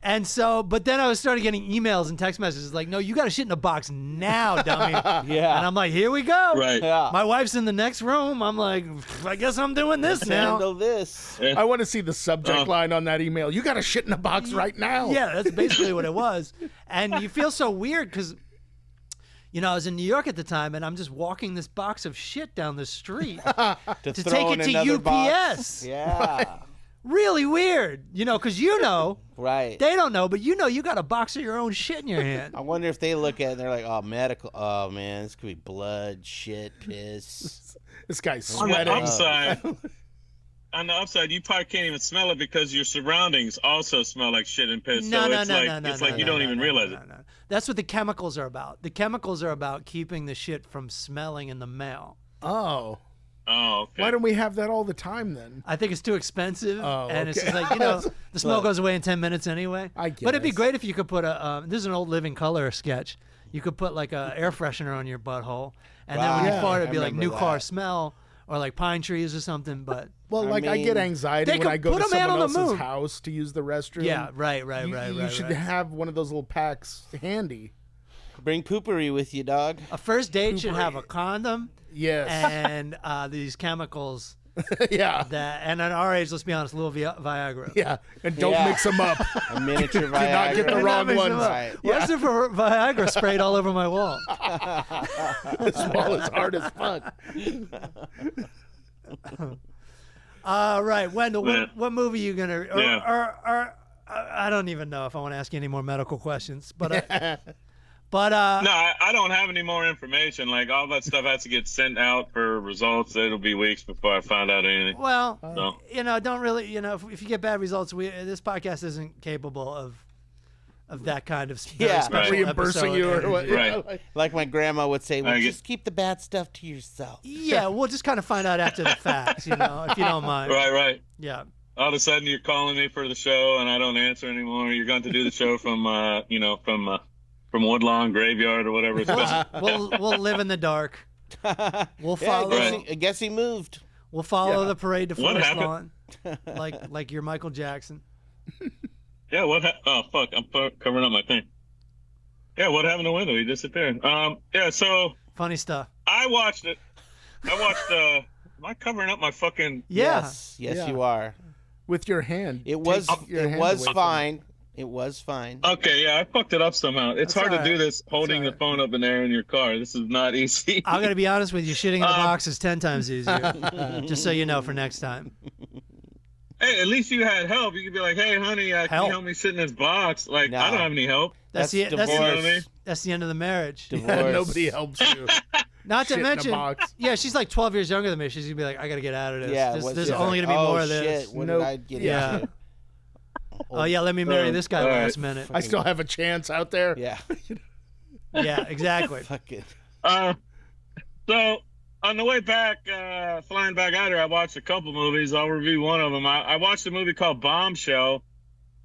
And so, but then I was started getting emails and text messages like, no, you got to shit in a box now, dummy. Yeah. And I'm like, here we go. Right. Yeah. My wife's in the next room. I'm like, I guess I'm doing this now. Handle this. I want to see the subject line on that email. You got to shit in a box right now. Yeah, that's basically what it was. And you feel so weird because, you know, I was in New York at the time, and I'm just walking this box of shit down the street To to throw take in it to another UPS. box. Yeah. Really weird, you know, because you know, Right. they don't know, but you know you got a box of your own shit in your hand. I wonder if they look at it and they're like, oh, medical. Oh, man, this could be blood, shit, piss. This guy's On the sweating. upside, you probably can't even smell it because your surroundings also smell like shit and piss. No, so no, it's no, like no, no, it's no, like you no, don't no, even no, realize no, it. no. That's what the chemicals are about. The chemicals are about keeping the shit from smelling in the mail. Oh. Oh, okay. Why don't we have that all the time then? I think it's too expensive, Oh, and it's okay. just like, you know, the smell goes away in 10 minutes anyway. I But it'd be guess. great if you could put this is an old Living Color sketch. You could put like a air freshener on your butthole, and then when you Right. fart, it'd I be like remember new car that. smell or like pine trees or something. But Well, I like I get mean, anxiety they when could I go put to a man someone on the else's moon. house to use the restroom. yeah, right. You should Right. have one of those little packs handy. Bring poopery with you, dog. A first date should have a condom Yes. and these chemicals yeah. that, and at our age, let's be honest, a little Viagra. Yeah. And don't Yeah. mix them up. A miniature Viagra. not get the Not wrong mix them ones. up. Right. What's there for Viagra sprayed all over my wall? This wall is hard as fuck. Right, Wendell, Yeah. what movie you gonna? Yeah. I don't even know if I want to ask you any more medical questions, but No, I don't have any more information. Like all that stuff has to get sent out for results. It'll be weeks before I find out anything. well, So, don't really, if you get bad results, this podcast isn't capable of that kind of very Yeah. special Reimbursing you episode. or what? Right. Like my grandma would say, well, I get- just keep the bad stuff to yourself. Yeah, we'll just kind of find out after the fact, if you don't mind. right. Yeah. All of a sudden, you're calling me for the show, and I don't answer anymore. You're going to do the show from Woodlawn Graveyard or whatever it's called. We'll live in the dark. We'll Yeah, follow. I guess he moved. We'll follow Yeah. the parade to What Forest happened? Lawn, like you're Michael Jackson. Yeah, oh, fuck. I'm covering up my thing. Yeah, what happened to Wendell? He disappeared. Yeah, so Funny stuff. I watched it. Am I covering up my fucking... Yeah. Yes, Yeah. you are. With your hand. It was Take your hand away from fine. It was fine. Okay, yeah, I fucked it up somehow. It's That's hard to all do right. this holding the phone up in the air in your car. This is not easy. I'm gonna be honest with you. Shitting in the box is 10 times easier. Just so you know for next time. Hey, at least you had help. You could be like, hey, honey, can Help? you help me sit in this box? Like, No. I don't have any help. That's the divorce. You know what I mean? that's the end of the marriage. Divorce. Nobody helps you. Not to Shit in a mention, box. yeah, she's like 12 years younger than me. She's gonna be like, I gotta get out of this. Yeah, There's yeah. only gonna be more of this. Shit, what Nope. did I get Yeah. into? Oh yeah, let me marry this guy all right. last minute. I still have a chance out there. Yeah. Yeah, exactly. Fucking. So on the way back, flying back out here, I watched a couple movies. I'll review one of them. I watched a movie called Bombshell,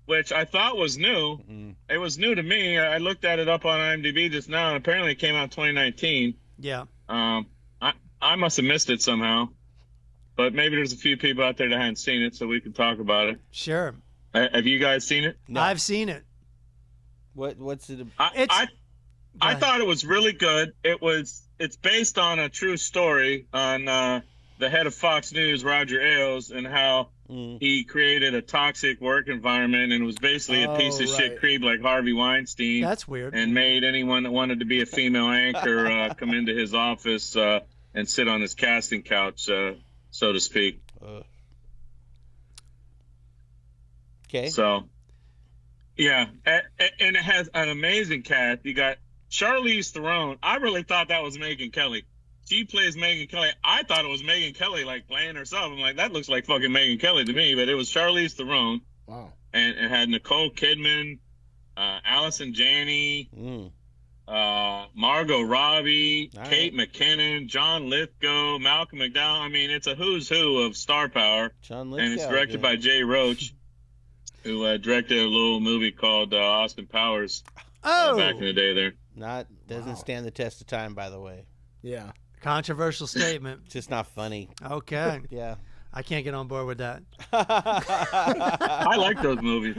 which I thought was new. Mm. It was new to me. I looked at it up on IMDb just now, and apparently it came out in 2019. Yeah. I must have missed it somehow, but maybe there's a few people out there that haven't seen it, so we can talk about it. Sure. Have you guys seen it? No. I've seen it. What's it? I thought it was really good. It's based on a true story on the head of Fox News, Roger Ailes, and how he created a toxic work environment and was basically a piece of shit right. creep like Harvey Weinstein, That's weird. and made anyone that wanted to be a female anchor come into his office and sit on his casting couch, so to speak. Okay. So, yeah, and it has an amazing cast. You got Charlize Theron. I really thought that was Megyn Kelly. She plays Megyn Kelly. I thought it was Megyn Kelly, like, playing herself. I'm like, that looks like fucking Megyn Kelly to me, but it was Charlize Theron. Wow. And it had Nicole Kidman, Allison Janney, Margot Robbie, All Kate McKinnon, John Lithgow, Malcolm McDowell. I mean, it's a who's who of star power. John And it's Lithgow, directed by Jay Roach, who directed a little movie called Austin Powers back in the day there. Doesn't stand the test of time, by the way. Yeah. Controversial statement. It's just not funny. Okay. Yeah. I can't get on board with that. I like those movies.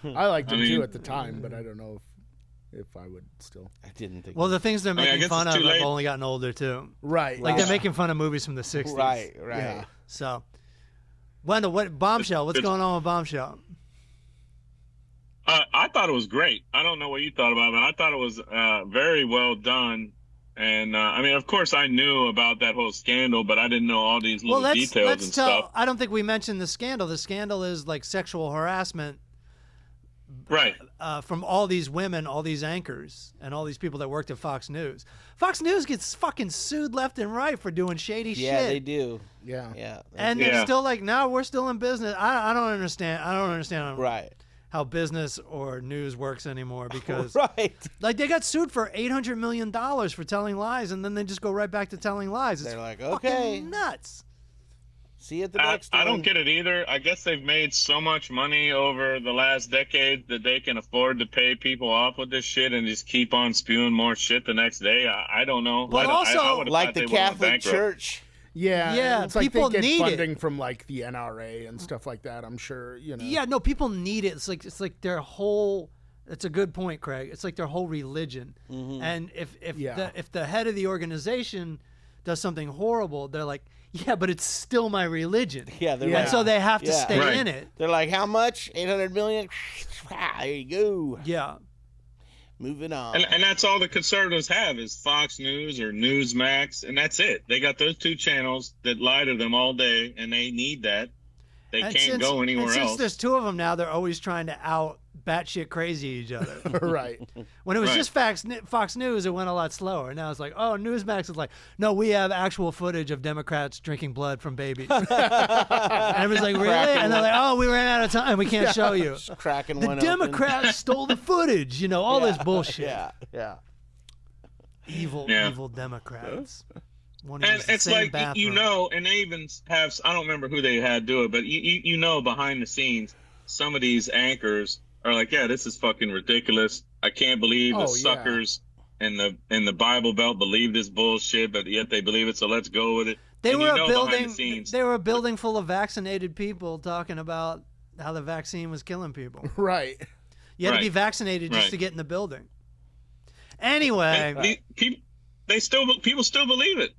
I liked I it mean- too at the time, but I don't know if I would still. I didn't think. Well, the things they're mean, I making guess fun it's of too have late. only gotten older too. Right. Like Wow. they're making fun of movies from the 60s. right. Yeah. So, Wendell, what Bombshell? What's It's- going on with Bombshell? I thought it was great. I don't know what you thought about it, but I thought it was very well done. And I mean, of course, I knew about that whole scandal, but I didn't know all these little Well, details let's and tell. stuff. I don't think we mentioned the scandal. The scandal is like sexual harassment Right. from all these women, all these anchors, and all these people that worked at Fox News. Fox News gets fucking sued left and right for doing shady Yeah, shit. they do. Yeah. Yeah. And they're Yeah. still like, no, we're still in business. I don't understand. I don't understand right. how business or news works anymore because Right. like they got sued for $800 million for telling lies, and then they just go right back to telling lies. It's They're like, fucking okay. nuts. See you at the next I one. don't get it either. I guess they've made so much money over the last decade that they can afford to pay people off with this shit and just keep on spewing more shit the next day. I don't know. But I also, would've Like thought the they would've went Catholic bankrupt. Church. Yeah. Yeah, It's like people they get need it. funding from like the NRA and stuff like that. I'm sure. You know. Yeah, no, people need it. It's like their whole. It's a good point, Craig. It's like their whole religion. And if Yeah. if the head of the organization does something horrible, they're like, yeah, but it's still my religion. Yeah, they're Yeah. And so they have to Yeah. stay Right. in it. They're like, how much? 800 million? There you go. Yeah. Moving on. And that's all the conservatives have is Fox News or Newsmax, and that's it. They got those two channels that lie to them all day, and they need that. they And can't go anywhere and since else. there's two of them now, they're always trying to out batshit crazy each other. Right. When it was Right. just Fox News, it went a lot slower. Now it's like, oh, Newsmax is like, no, we have actual footage of Democrats drinking blood from babies. And everyone's like, really? And they're like, oh, we ran out of time. We can't show you. Just cracking The one open. Democrats stole the footage. You know, all this bullshit. Yeah. Evil, Yeah. evil Democrats. Want to And use the it's same like you bathroom. know, and they even have, I don't remember who they had do it, but you know behind the scenes, some of these anchors are like, yeah, this is fucking ridiculous. I can't believe the Oh, yeah. suckers in the Bible Belt believe this bullshit, but yet they believe it, so let's go with it. They And were you a know behind building. the scenes. They were a building full of vaccinated people talking about how the vaccine was killing people. Right. You had to be Right. vaccinated just Right. to get in the building. Anyway, And people still believe it.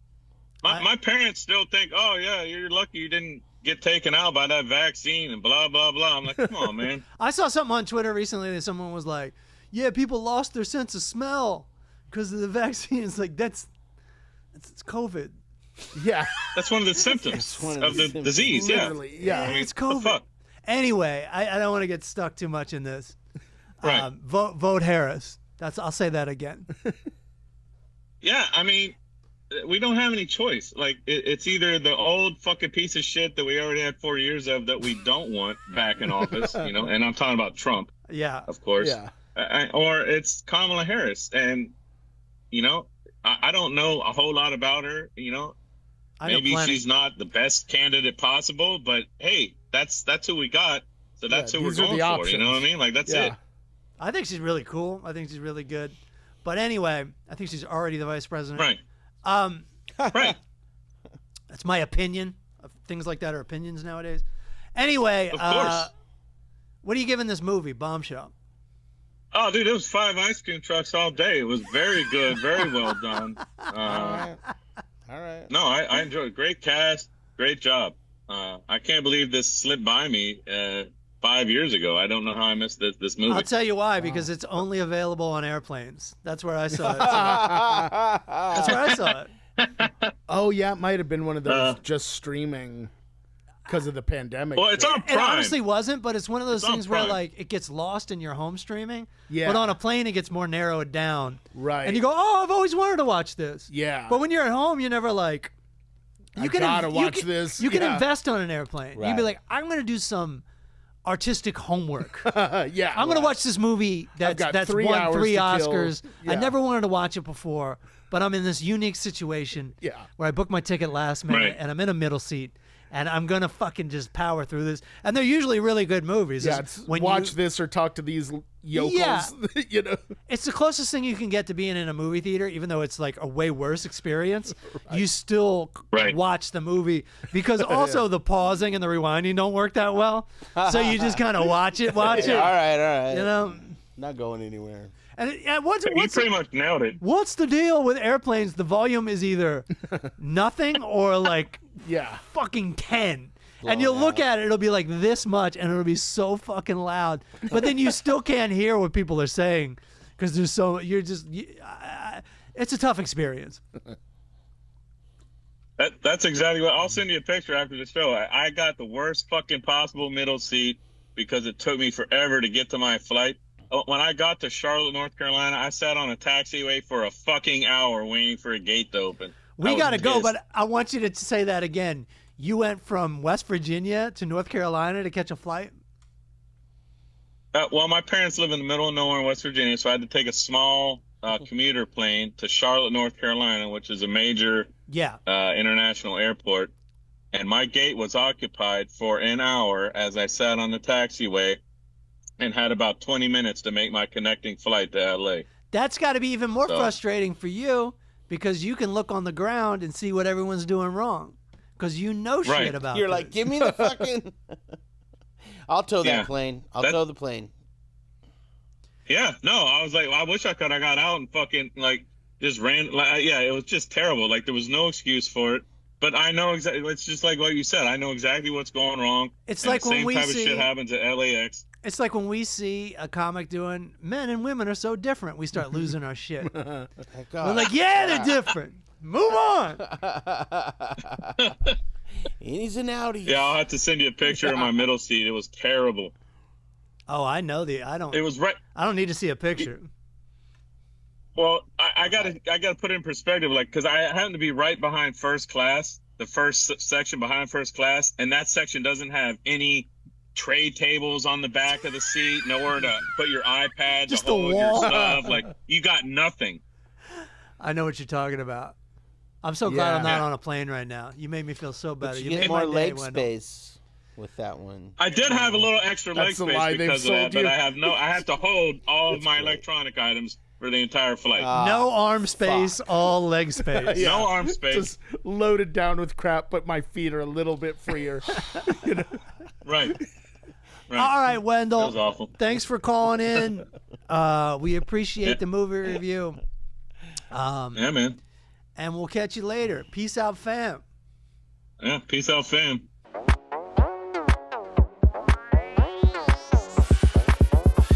My parents still think, oh yeah, you're lucky you didn't get taken out by that vaccine and blah blah blah. I'm like, come on, man. I saw something on Twitter recently that someone was like, "Yeah, people lost their sense of smell because of the vaccine." It's like it's COVID. Yeah. That's one of the symptoms one of of the the symptoms. disease. Yeah. Literally. Yeah. I mean, It's the COVID. fuck? Anyway, I don't want to get stuck too much in this. Right. Vote Harris. I'll say that again. Yeah, I mean, we don't have any choice. Like, it's either the old fucking piece of shit that we already had 4 years of that we don't want back in office, you know, and I'm talking about Trump, Yeah. of course, Yeah. or it's Kamala Harris. And, you know, I don't know a whole lot about her, you know. I know Maybe plenty. she's not the best candidate possible, but hey, that's who we got. So that's Yeah, who we're these are going the for. You know what I options. mean? Like, that's Yeah. it. I think she's really cool. I think she's really good. But anyway, I think she's already the vice president. Right. Right. That's my opinion. Things like that are opinions nowadays. Anyway, Of course. what are you giving this movie, Bombshell? Oh, dude, it was 5 ice cream trucks all day. It was very good, very well done. All right. No, I enjoyed it. Great cast, great job. I can't believe this slipped by me 5 years ago. I don't know how I missed this movie. I'll tell you why, because it's only available on airplanes. That's where I saw it. That's where I saw it. Oh yeah, it might have been one of those just streaming because of the pandemic. well, it's on It Prime. honestly wasn't, but it's one of those It's on things where Prime. like it gets lost in your home streaming. Yeah. But on a plane, it gets more narrowed down. Right. And you go, oh, I've always wanted to watch this. Yeah. But when you're at home, you're never like, I gotta watch this. You can Yeah. invest on an airplane. You'd be Right. like, I'm going to do some artistic homework. Yeah. I'm going to watch this movie got that's 3 won hours 3 to kill. Oscars. I Yeah. never wanted to watch it before, but I'm in this unique situation Yeah. where I booked my ticket last minute Right. and I'm in a middle seat. And I'm gonna fucking just power through this, and they're usually really good movies. Yeah. It's It's when watch you, this or talk to these yokels. Yeah. You know. it's the closest thing you can get to being in a movie theater, even though it's like a way worse experience. You still Right. watch the movie because also the pausing and the rewinding don't work that well. So you just kind of watch it. All right. You know, Not going anywhere. and what's You pretty much nailed it. what's the deal with airplanes? The volume is either nothing or like Yeah. fucking 10. And you'll look at it, it'll be like this much, and it'll be so fucking loud. But then you still can't hear what people are saying because there's so it's a tough experience. That's exactly what. I'll send you a picture after the show. I got the worst fucking possible middle seat because it took me forever to get to my flight. When I got to Charlotte, North Carolina, I sat on a taxiway for a fucking hour waiting for a gate to open. I We was got to go, pissed. but I want you to say that again. You went from West Virginia to North Carolina to catch a flight? Well, my parents live in the middle of nowhere in West Virginia, so I had to take a small commuter plane to Charlotte, North Carolina, which is a major Yeah. international airport. And my gate was occupied for an hour as I sat on the taxiway and had about 20 minutes to make my connecting flight to LA. That's got to be even more So- frustrating for you because you can look on the ground and see what everyone's doing wrong because you know Right. shit about You're this. like, give me the fucking. I'll tow that Yeah. plane. I'll That- tow the plane. Yeah, no, I was like, I wish I could have got out and fucking like just ran. Like, yeah, it was just terrible. Like there was no excuse for it. But I know exactly. It's just like what you said. I know exactly what's going wrong. It's And like the when same we type of see- shit happens at LAX. It's like when we see a comic doing men and women are so different, we start losing our shit. We're Like, like, yeah, they're different. Move on. Innies and outies. Yeah, I'll have to send you a picture of my middle seat. It was terrible. Oh, I know I don't. It was right. I don't need to see a picture. Well, I gotta put it in perspective, like, because I happen to be right behind first class, the first section behind first class, and that section doesn't have any tray tables on the back of the seat, nowhere to put your iPad, Just to a hold wall. your stuff. Like, you got nothing. I know what you're talking about. I'm so glad I'm not Yeah. on a plane right now. You made me feel so better. You made get my more day, leg Wendell. space with that one. I did have a little extra leg That's the space lie they've because of that, sold but you. I have to hold all of my electronic items for the entire flight. No arm space, all leg space. Yeah. No arm space. Just loaded down with crap, but my feet are a little bit freer. Right. All right, Wendell. That was awful. Thanks for calling in. We appreciate the movie review. Yeah, man. And we'll catch you later. Peace out, fam. Yeah, peace out, fam.